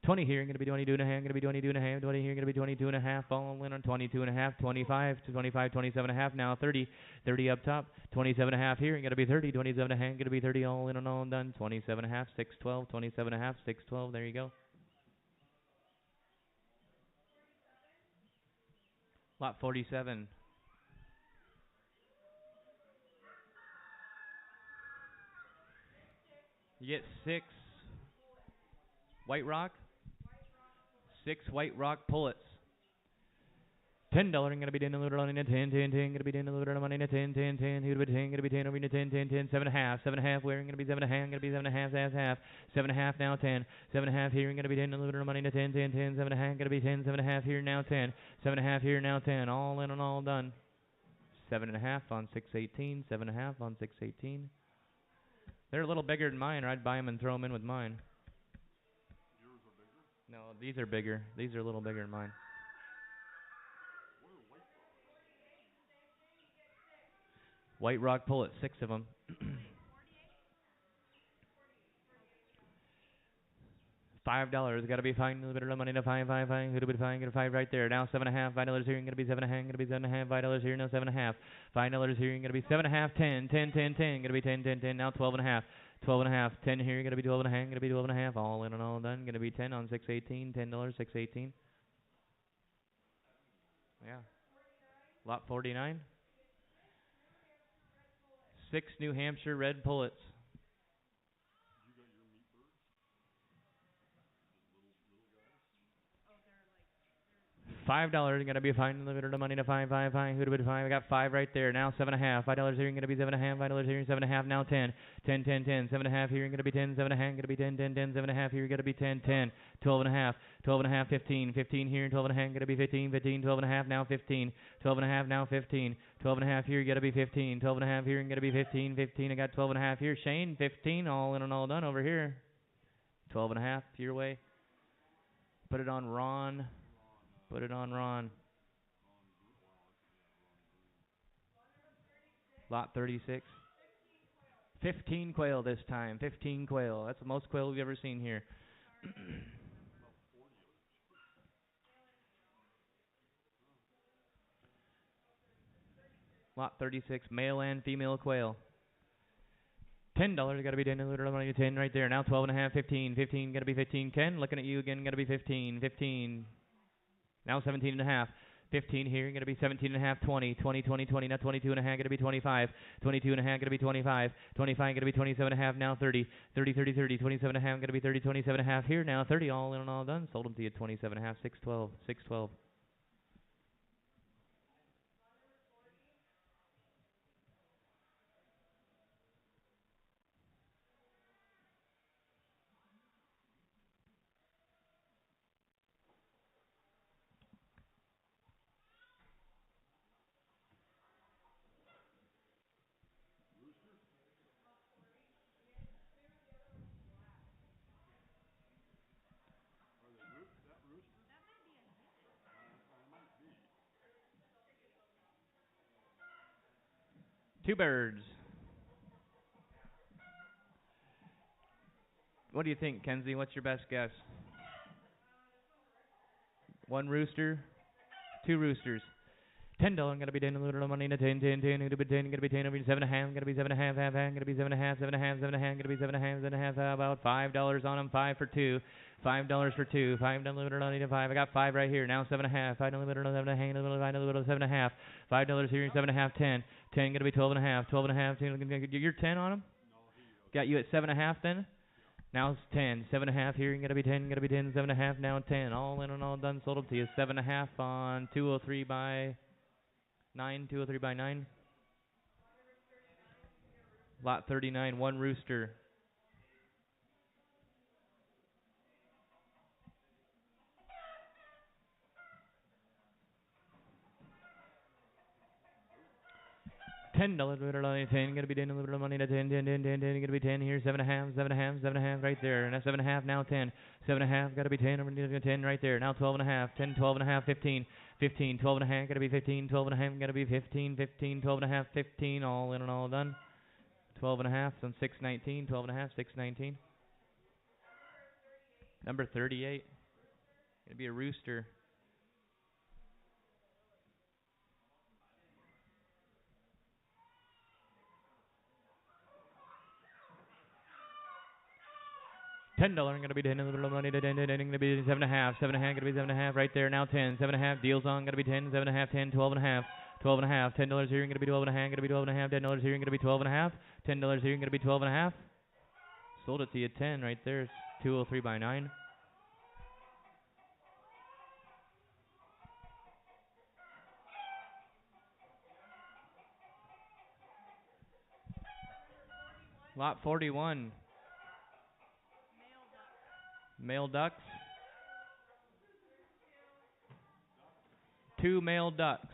20 here, you're going to be 22 and a half, going to be 22 and a half, 20 here, going to be 22 and a half, all in on 22 and a half, 25 to 25, 27 and a half, now 30, 30 up top, 27 and a half here, you're going to be 30, 27 and a half, going to be 30, all in and all done, 27 and a half, 612, 27 and a half, 612, there you go. Lot 47. You get 6 white rock, 6 white rock pullets. $10 going to be 10, a little on in 10, 10, 10, going to be 10, a little money in 10, 10, 10, here to be 10, going to be 10, over in 10, 10, 10, 7 and a half, 7 and a half, we're going to be 7 and a half, going to be 7 and a half, half, 7 and a half now 10, 7 and a half here, going to be 10, a little money in 10, 10, 10, 7 and a half, going to be 10, 7 and a half here now 10, 7 and a half here now 10, all in and all done. 7 and a half on 618, 7 and a half on 618. They're a little bigger than mine, or I'd buy them and throw them in with mine. Yours are bigger? No, these are bigger. These are a little bigger than mine. What are white rocks? White rock pullet, 6 of them. $5. Got to be fine. A little bit of money to 5, 5, 5. Who'd have been fine? Get a 5 right there. Now 7 and a half. $5 here. You're gonna be 7 and a half. Gonna be 7 and a half. $5 here. Now 7 and a half. $5 here. You're gonna be 7 and a half. 10, 10, 10, 10. Gonna be 10, 10, 10. Now 12 and a half. 12 and a half. 10 here. You're gonna be 12 and a half. Gonna be 12 and a half. All in and all done. Gonna be 10 on 618. $10. 618. Yeah. Lot 49. 6 New Hampshire red pullets. You got your meat birds? The little guys? $5 gonna be fine. A little bit of money to 5, 5, 5. Who'd have been 5? I got 5 right there. Now 7 and a half. $5 here. You're gonna be 7 and a half. $5 here. 7 and a half. Now 10, 10, 10, 10. 7 and a half here. You're gonna be 10. 7 and a half. Gonna be 10, 10, 10. 7 and a half here. You're gonna be 10, 10. 12 and a half. 12 and a half. 15. 15 here. 12 and a half. Gonna be 15. 15. 12 and a half. Now 15. 12 and a half. Now 15. 12 and a half here. You gotta be 15. 12 and a half here. You're gonna be 15. 15. I got 12 and a half here. Shane, 15. All in and all done over here. 12 and a half your way. Put it on Ron. Put it on Ron. Lot 36. 15 quail this time. 15 quail. That's the most quail we've ever seen here. Lot 36, male and female quail. $10 got to be 10, a little money, 10 right there. Now 12 and a half, 15, 15 got to be 15. Ken, looking at you again, got to be 15, 15. Now 17 and a half. 15 here, going to be 17 and a half, 20, 20, 20, 20, now 22 and a half, going to be 25, 22 and a half, going to be 25, 25, going to be 27 and a half, now 30, 30, 30, 30, 27 and a half, going to be 30, 27 and a half here, now 30, all in and all done, sold them to you, 27 and a half, 612, 612. Are they that rooster? It might be. Two birds. What do you think, Kenzie? What's your best guess? One rooster, two roosters. $10 gonna be 10, a little money, 10, 10, 10, gonna be 10, gonna be 10, over 7 and a half, gonna be 7 and a half, half, half, gonna be 7 and a half, 7 and a half, 7 and a half, gonna be 7 and a half, 7 and a half, about $5 on them, 5 for 2, $5 for 2, $5 only to 5. I got 5 right here, now 7 and a half, $5 7 and a half, a little 7 and a half, $5 here, 7 and a half, 10, 10 gonna be 12 and a half, 12 and a half, 10, you're 10 on them? Got you at 7 and a half then? Now it's 10, 7 and a half here, gonna be 10, 7 and a half, now 10, all in and all done, sold them to you, 7 and a half on 203 by 9, 203 by 9. Lot 39, one rooster. $10, 10, gonna be 10, a little bit of money to 10, 10, 10, 10, 10, gonna be 10 here, 7 and a half, 7 and a half, 7 and a half right there, and that's 7 and a half, now 10, 7 and a half, gotta be 10, I'm gonna 10 right there, now 12 and a half, 10, 12 and a half, 15, 15, 12 and a half, gotta be 15, 12 and a half, gotta be 15, 15, 12 and a half, 15, all in and all done, 12 and a half, on 619, 12 and a half, 619. Number 38, gonna be a rooster. $10 gonna be 10, a little money to 10, 10, gonna be 7 and a half, 7 and a half, gonna be 7 and a half right there, now 10, 7 and a half, deals on, gonna be 10, 7 and a half, 10, 12 and a half, 12 and a half, $10 here, gonna be 12 and a half, gonna be 12 and a half, $10 here, gonna be 12 and a half, $10 here, gonna be 12 and a half. Sold it to you 10 right there, it's 203 by 9. Lot 41. Male ducks. 2 male ducks.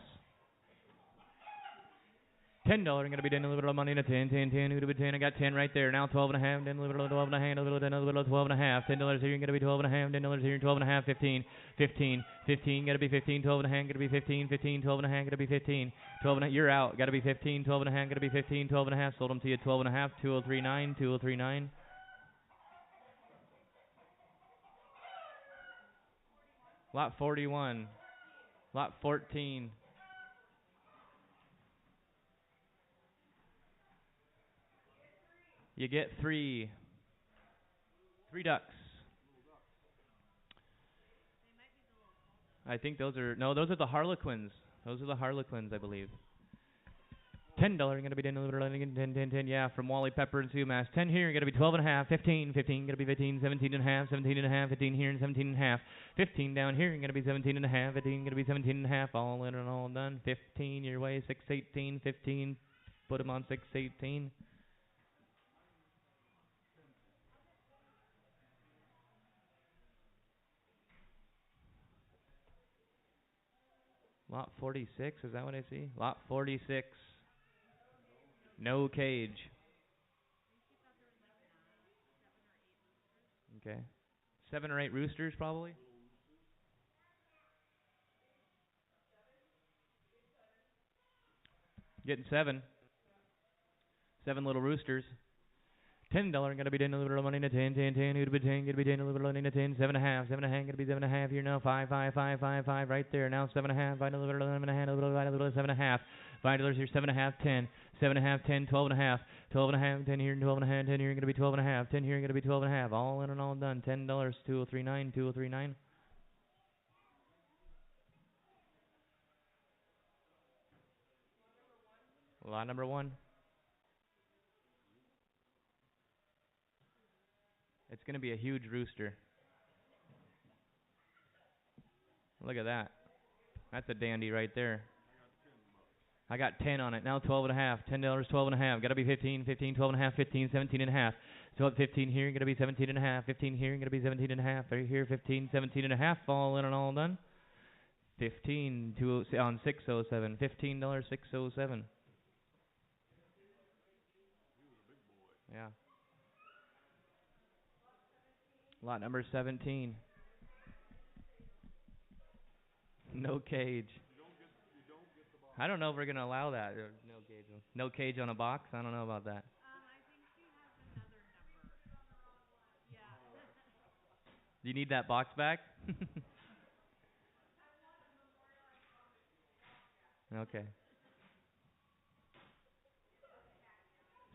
$10 gonna be 10, a little bit of money to 10, 10, 10, who'd be 10, I got 10 right there, now 12 and a half, then a little 12 and a half, a little 10, a little 12 and a half, $10 here, gonna be 12 and a half, $10 here, 12 and a half, 15, 15, 15, gotta be 15, 12 and a half, gotta be 15, 15, 12 and a half, gotta be 15, 12 and a half, you're out, gotta be 15, 12 and a half, gotta be 15, 12 and a half, sold them to you 12 and a half, 2039, 2039. Lot 41, lot 14. You get 3 ducks. I think those are, no, those are the harlequins. Those are the harlequins, I believe. $10 gonna be 10, 10, 10, 10, yeah, from Wally Pepper and Sumas. 10 here, gonna be 12 and a half, 15, 15, gonna be 15, 17 and a half, 17 and a half, 15 here and 17 and a half, 15 down here, gonna be 17 and a half, 15, gonna be 17 and a half, all in and all done. 15 your way, 618, 15, put them on 618. Lot 46, is that what I see? Lot 46. No cage. Okay. 7 or 8 roosters, probably? Getting 7. 7 little roosters. $10 gonna be 10, a little bit of money to 10, 10, 10, who'd be 10, gonna be 10, a little bit of money to 10, 7.5, 7.5, gonna be 7.5 here now, 5, 5, 5, 5, 5, right there, now 7.5, find a little bit of 11.5, a little bit of 7.5, $5 here, 7.5, 10, 7.5, 10, 12.5, 12.5, 10 here, 12.5, 10 here, gonna be 12.5, 10 here, gonna be 12.5, all in and all done, $10, 2039, 2039. Lot number 1. It's going to be a huge rooster. Look at that. That's a dandy right there. I got 10 on it. Now 12.5. $10, 12.5. Got to be 15, 15, 12.5, 15, 17.5. So at 15 here, going to be 17.5. 15 here, going to be 17.5. Right here, 15, 17.5. All in and all done. 15 on 607. $15, 607. Yeah. Lot number 17. No cage. I don't know if we're going to allow that. No cage. No cage on a box? I don't know about that. I think she has another number. Yeah. You need that box back? Okay.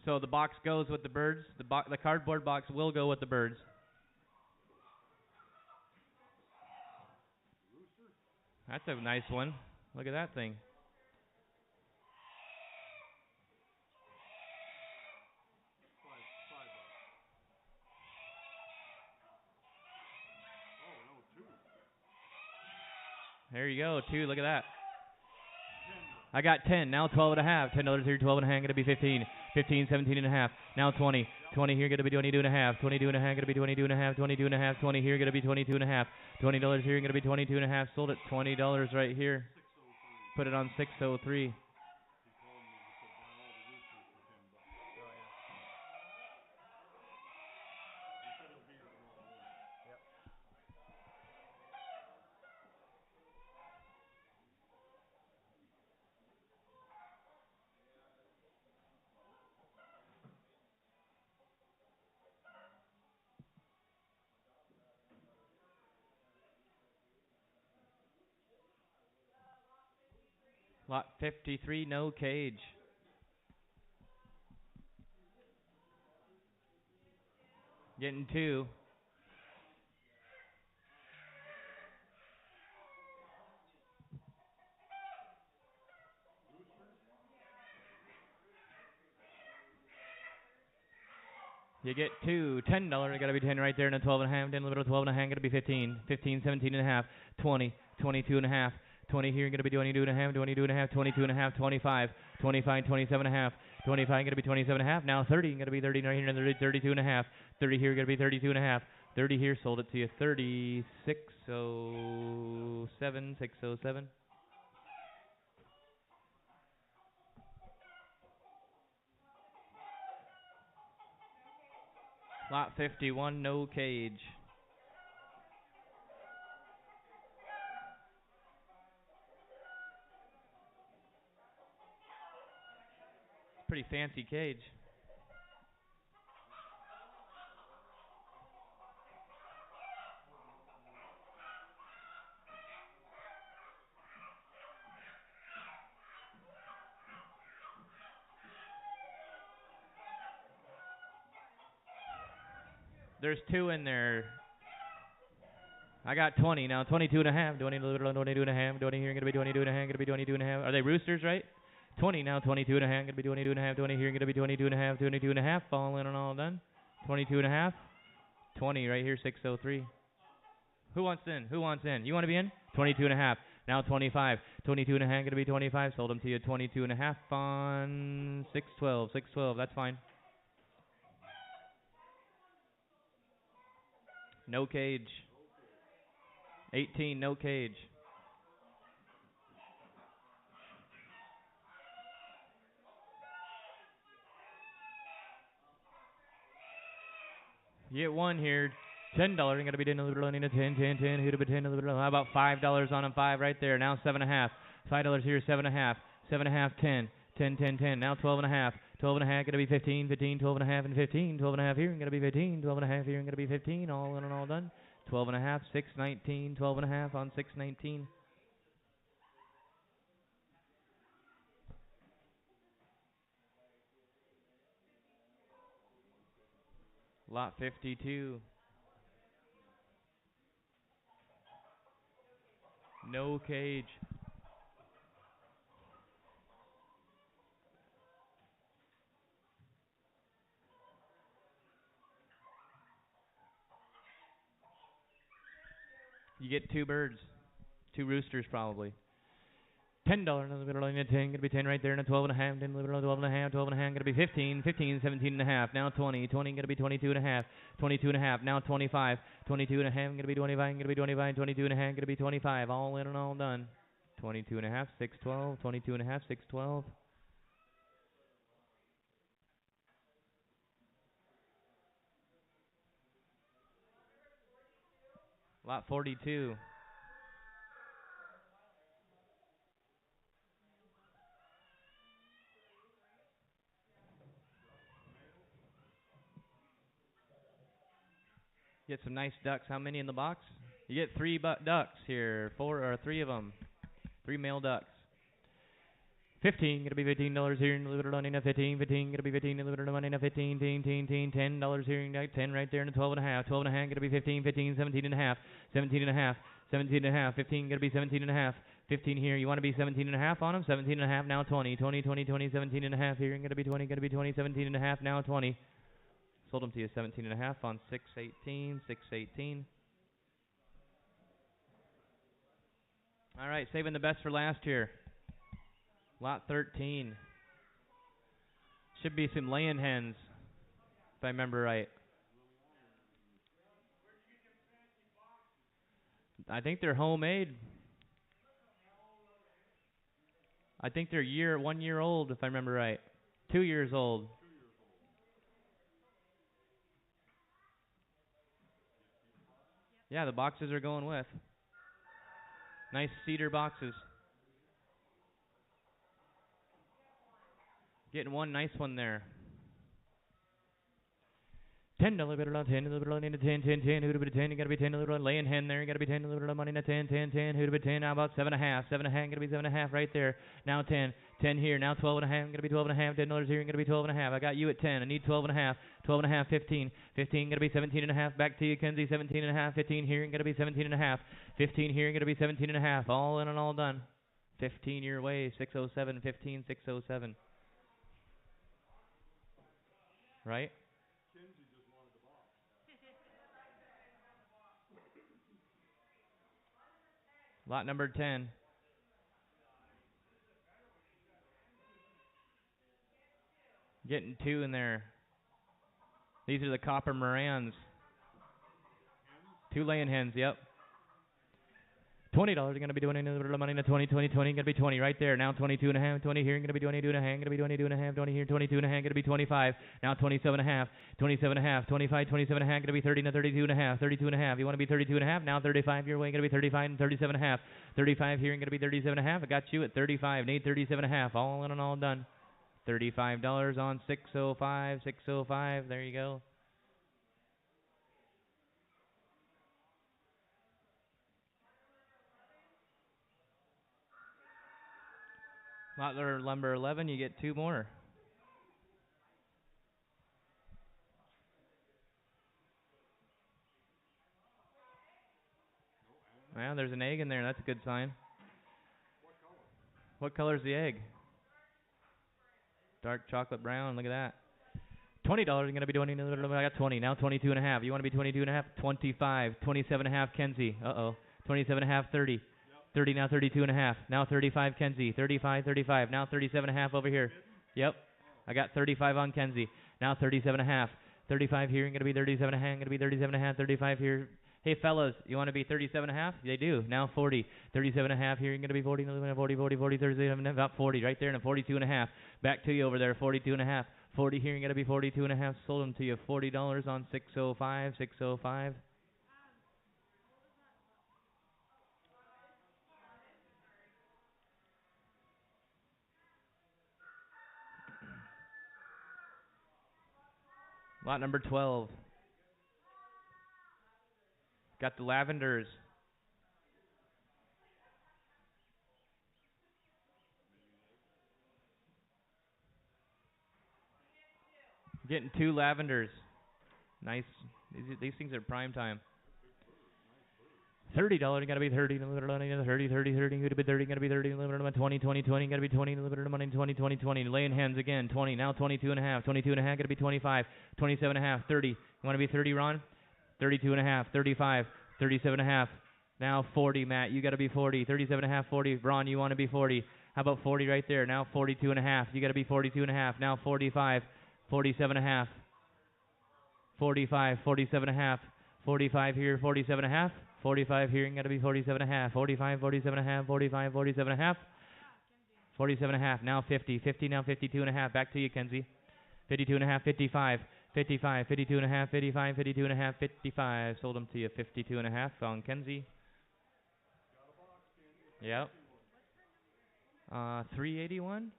So the box goes with the birds. The cardboard box will go with the birds. That's a nice one. Look at that thing. There you go, 2. Look at that. I got 10. Now 12.5. $10 here, 12.5. Gonna be 15. 15, 17.5. Now 20. 20 here, gonna be 22.5. 22.5. Gonna be 22.5. 22.5. 20 here, gonna be 22.5. $20 here, gonna be 22.5. Sold at $20 right here. Put it on 603. Lot 53, no cage. Getting 2. You get 2. $10. Gotta be 10 right there, and a 12.5. Then a little 12.5. Gonna be 15. 15, 17.5. 20. 22.5. 20 here, gonna be 22.5. 22.5. 22.5. 25. 25. 27.5. 25. Gonna be 27.5. Now 30. Gonna be 30 right here, and 32.5. 30 here, gonna be 32.5. 30 here, sold it to you. 3607. 607. Lot 51, no cage. Pretty fancy cage. There's 2 in there. I got 20 now. 22.5. 22.5. 20 here, gonna be 22.5. Gonna be 22.5. Are they roosters, right? 20 now. 22.5. Gonna be 22.5. 20 here, gonna be 22.5. 22.5. All in and all done. 22.5. 20 right here. 603. Who wants in? Who wants in? You want to be in? 22.5. Now 25. 22.5. Gonna be 25. Sold them to you. 22.5 on 612. 612. That's fine. No cage. 18, no cage. You get 1 here. $10. I'm gonna be doing a little bit of 10, 10, 10. Who'd have been 10? A little bit. How about $5 on them? 5 right there. Now 7.5. $5 here. 7.5. 7.5. 10. 10, 10, 10. Now 12.5. 12 and a half, gonna be 15, 15, 12 and a half, and 15, 12 and a half here, and gonna be 15, 12 and a half here, and gonna be 15, all in and all done. 12 and a half, 619, 12 and a half on 619. Lot 52. No cage. You get 2 birds. 2 roosters probably. $10, another bit on 10, gonna be 10 right there, and a 12 and a half, 10, 12 and a half, 12 and a half, gonna be 15, 15, 17 and a half, now 20, 20, gonna be 22 and a half, 22 and a half, now 25, 22 and a half, gonna be 25, gonna be 25, 22 and a half, gonna be 25, all in and all done. 22 and a half, 612, 22 and a half, 612. Lot 42. Get some nice ducks. How many in the box? You get 3 ducks here. 4 or 3 of them. 3 male ducks. 15, gonna be $15 here, and a little bit of money, 15, 15, gonna be 15, a little bit of money, 15, $10 here, and 10 right there, and 12 and a half, 12 and a half, gonna be 15, 15, 17 and a half, 17 and a half, 17 and a half, 15, gonna be 17 and a half, 15 here, you want to be 17 and a half on them, 17 and a half, now 20, 20, 20, 20, 17 and a half here, and gonna be 20, 17 and a half, now 20. Sold them to you 17 and a half on 618, 618. All right, saving the best for last here. Lot 13. Should be some laying hens, if I remember right. I think they're homemade. I think they're 1 year old, if I remember right. 2 years old. Yeah, the boxes are going with. Nice cedar boxes. Getting one nice one there. $10 bit on 10, a little bit on 10, 10, 10, who'd have been 10, you gotta be 10, a little bit laying hen there, you gotta be 10, a little bit of money, 10, 10, 10, who'd have been 10, how about 7 and a half, 7 and a half, gonna be 7 and a half right there, now 10, 10 here, now 12 and a half, gonna be 12 and a half, $10 here, gonna be 12 and a half, I got you at 10, I need 12 and a half, 12 and a half, 15, 15, gonna be 17 and a half, back to you, Kenzie, 17 and a half, 15 here, gonna be 17 and a half, 15 here, gonna be 17 and a half, all in and all done, 15 your way, 607, 15, 607, right? Lot number 10. Getting 2 in there. These are the copper Morans. 2 laying hens, yep. $20 are going to be doing a little bit of money in the 20, 20, 20, going to be 20 right there. Now 22 and a half, 20 here, going to be 22 and a half, going to be 22 and a half, 20 here, 22 and a half, going to be 25. Now 27 and a half, 27 and a half, 25, 27 and a half, going to be 30 and 32 and a half, 32 and a half. You want to be 32 and a half? Now 35 your way, going to be 35 and 37 and a half. 35 here, going to be 37 and a half. I got you at 35, need 37 and a half. All in and all done. $35 on 605, 605. There you go. Lot number 11, you get 2 more. Well, there's an egg in there. That's a good sign. What color is the egg? Dark chocolate brown. Look at that. $20 are going to be doing. I got 20. Now 22 and a half. You want to be 22 and a half? 25. 27 and a half, Kenzie. 27 and a half, 30. 30 now 32 and a half. Now 35 Kenzie. 35, 35. Now 37 and a half over here. Yep. I got 35 on Kenzie. Now 37 and a half. 35 here. Going to be 37 and a half. Going to be 37 and a half. 35 here. Hey fellas, you want to be 37 and a half? They do. Now 40. 37 and a half here. You're going to be 40, 40, 40, 40, 37, about 40 right there, and a 42 and a half. Back to you over there, 42 and a half. 40 here. You're going to be 42 and a half. Sold them to you $40 on 605, 605. Lot number 12. Got the lavenders. Getting 2 lavenders. Nice. These things are prime time. $30, gotta be 30, 30, 30, 30, gotta be 30, gotta be 30, 20, 20, 20, gotta be 20, limited money, 20, 20, 20, laying hands again, 20, now 22 and a half, 22 and a half, gotta be 25, 27 and a half, 30, you wanna be 30, Ron? 32 and a half, 35, 37 and a half, now 40, Matt, you gotta be 40, 37 and a half, 40, Ron, you wanna be 40, how about 40 right there, now 42 and a half, you gotta be 42 and a half, now 45, 47 and a half, 45, 47 and a half, 45 here, 47 and a half, 45 here, and got to be 47 and a half, 45, 47 and a half, 45, 47 and a half, 47 and a half, now 50, 50, now 52 and a half, back to you, Kenzie, 52 and a half, 55, 55, 52 and a half, 55, 52 and a half, 55, sold them to you, 52 and a half on Kenzie. Yep. 381? 381.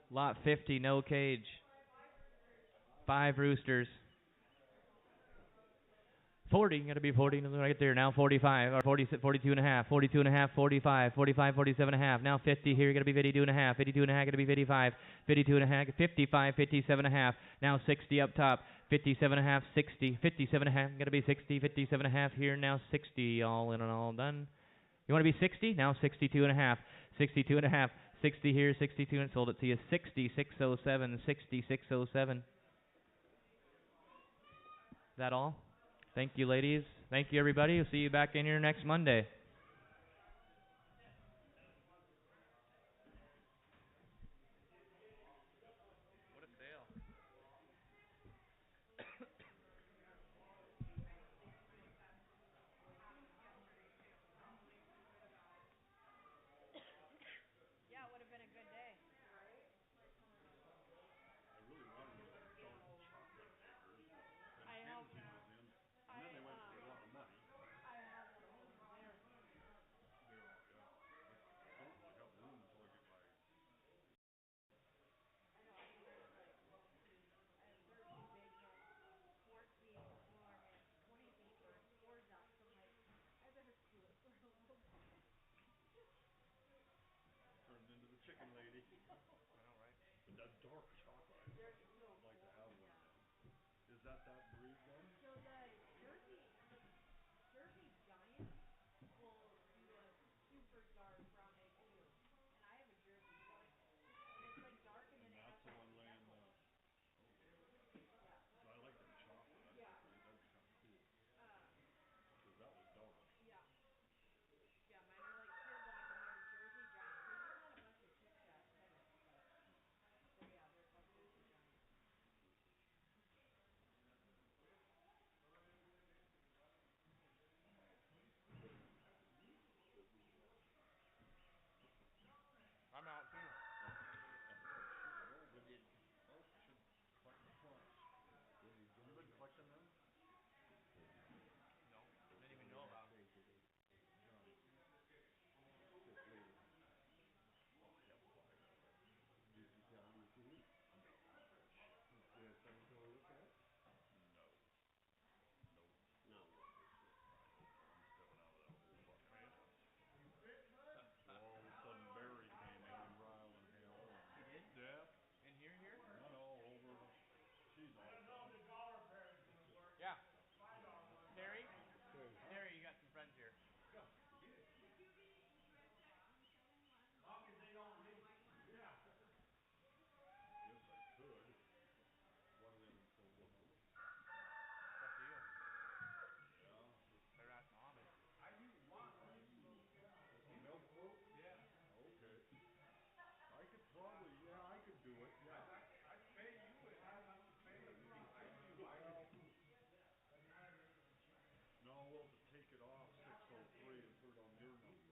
Lot 50, no cage. 5 roosters. 40, gotta be 40 right there. Now 45, or 40, 42 and a half, 42 and a half, 45, 45, 47 and a half. Now 50 here, gotta be 52 and a half, 52 and a half, gotta be 55, 52 and a half, 55, 57 and a half. Now 60 up top, 57 and a half, 60, 57 and a half, gotta be 60, 57 and a half here, now 60, all in and all done. You wanna be 60? Now 62 and a half, 62 and a half, 60 here, 62, and sold it to you, 60, 607, 60, 607. Is that all? Thank you, ladies. Thank you, everybody. We'll see you back in here next Monday. What a sale. Yeah, it would have been a good day. I really wanted one of them dark chocolate makers, and I have. Kenzie was in, and then they went for a lot of money. I have one of those. They're huge. They are, yeah. I don't really have room until I get my. No, these are like, they're big. They have 14 more and 20 deeper, 4 ducks. I'm like, I better cool it for a little bit. Turned into the chicken lady. I know, right? But that dark chocolate, They're I'd so like to cool. have one Yeah. of them. Is that breed then? So the Jersey Giant will do a super dark brown egg too, and I have a Jersey Giant, and it's like dark and then And it that's has the that one laying speckle. the. Okay. Yeah. So I like them chocolate. Yeah. That'd be kind of cool. Um. Because that was dark. Yeah. Yeah, mine are like pure black and they're Jersey Giants. They just had a bunch of chicks at tennis, but yeah, they're called Jersey Giants. I'm out too. I think I should go, but I should collect the fronts. You been collecting them? No, didn't even know about them. John. I'll have 5 of them. Did you tell me to? No, I wish. Is there something to look at? No. Nope. Now what is it? I don't know. I'm stepping out of that hole about pants. So all of a sudden Barry came in, riling hell. He did? Yeah. In here? No, over. She's awesome. Yeah. Terry? Terry, you got some friends here. Yes, I could. One of them for what? It's up to you. Yeah. Better ask Mohammed. A milk float? Yeah. Okay. I could probably, yeah, I could do it. Yeah. I'd pay you it. Well, no, we'll just take it off 603 and put it on your number.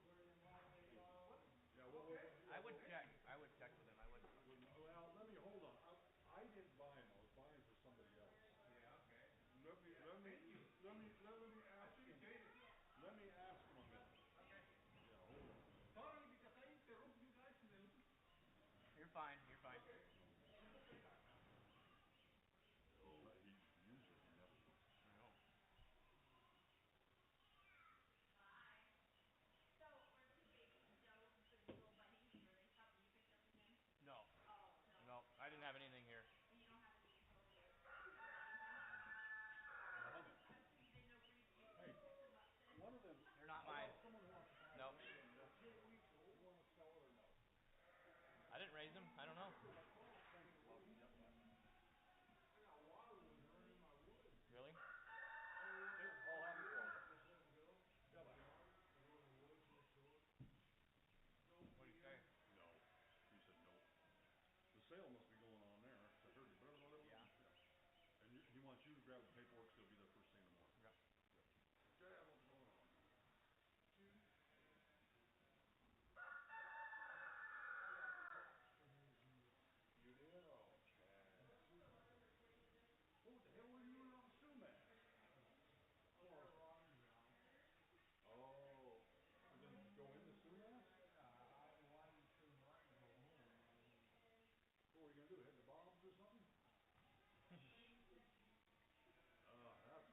Yeah, I would check. I would check with him. I would. well, let me hold on. I didn't buy them. I was buying for somebody else. Yeah, okay. Let me ask him. Let me ask him a minute. Okay. Yeah, hold on. fine. You're fine. He usually he never looks. I know. So were two baby does the little bunnies? Were they pups you picked up again? No. Oh no. No, I didn't have anything here. And you don't have any little kittens or anything? Now then. I was thinking didn't know where you Hey, picked them up then. one of them. They're not How mine. about someone wants to buy Nope. one of them 8 weeks old, want to sell it or no? I didn't raise them. I don't know. Thanks a lot. Yep. I got water withering in my wood. Really? Here, I'll have it for you. Just let them go. Yeah, buddy. I go in the woods real short. No What do you feeding. say? No. He said no. The sale must be going on there. I heard you. Blah, blah, blah, blah. Yeah. And he wants you to grab the paperwork so he'll be there first thing in the morning. Yeah. Dad, what's going on? I got cats from his use. You did? Oh, Chad. And sumac. What the hell were you doing on sumac? Under a rotting ground. Oh. You didn't go into sumac? Yeah, why you couldn't let me go home? I mean, What were you going to do? Hit the bobs or something? That's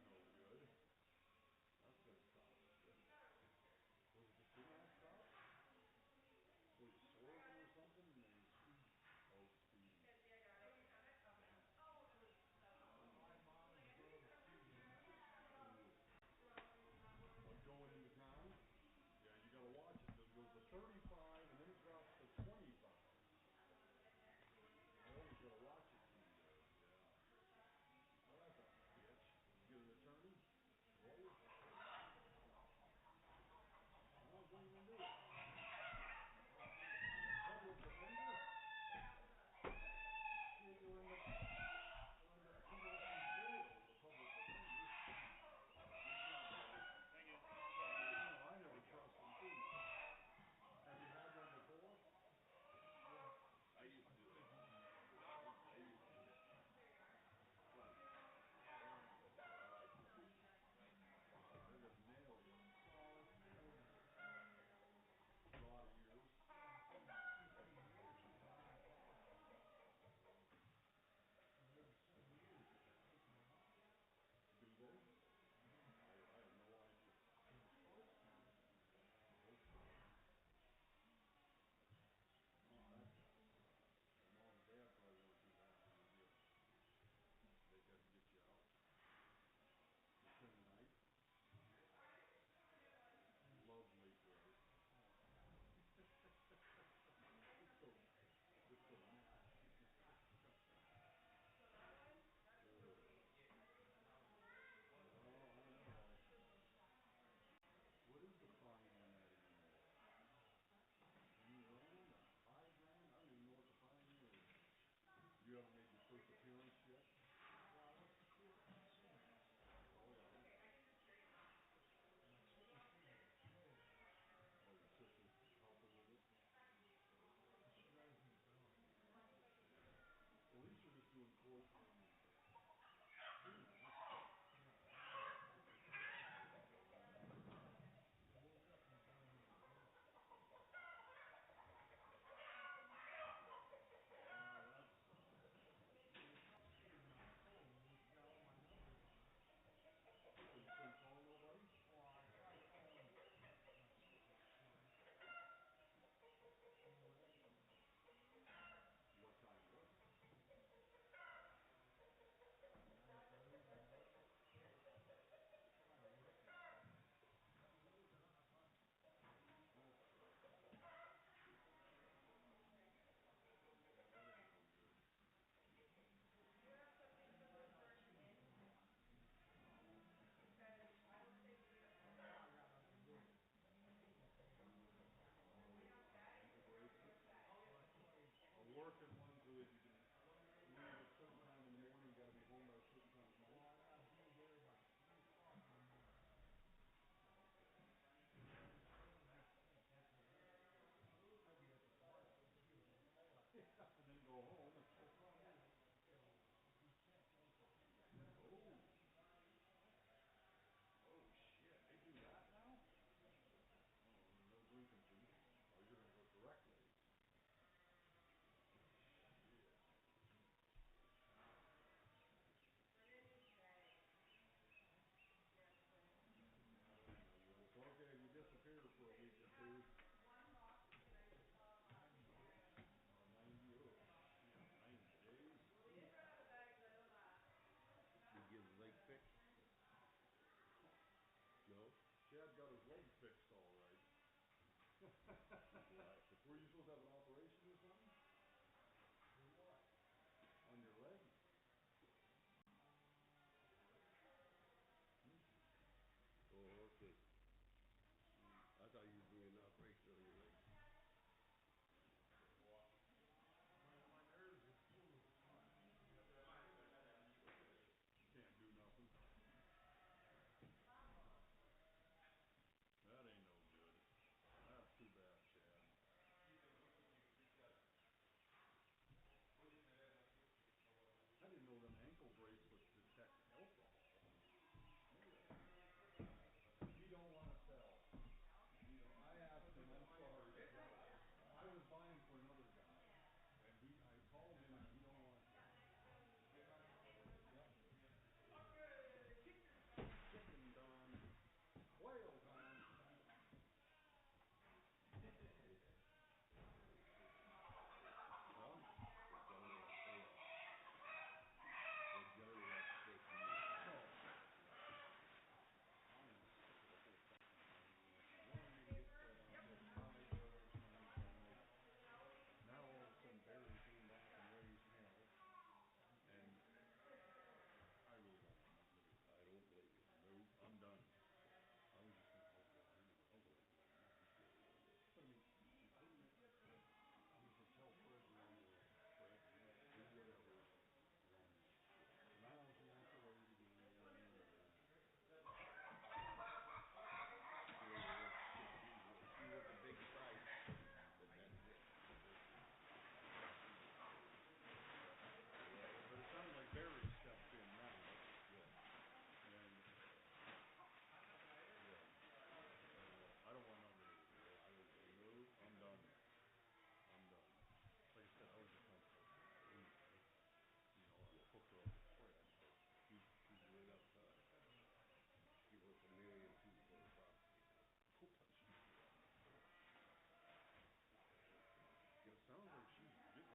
Right. Were you supposed to have an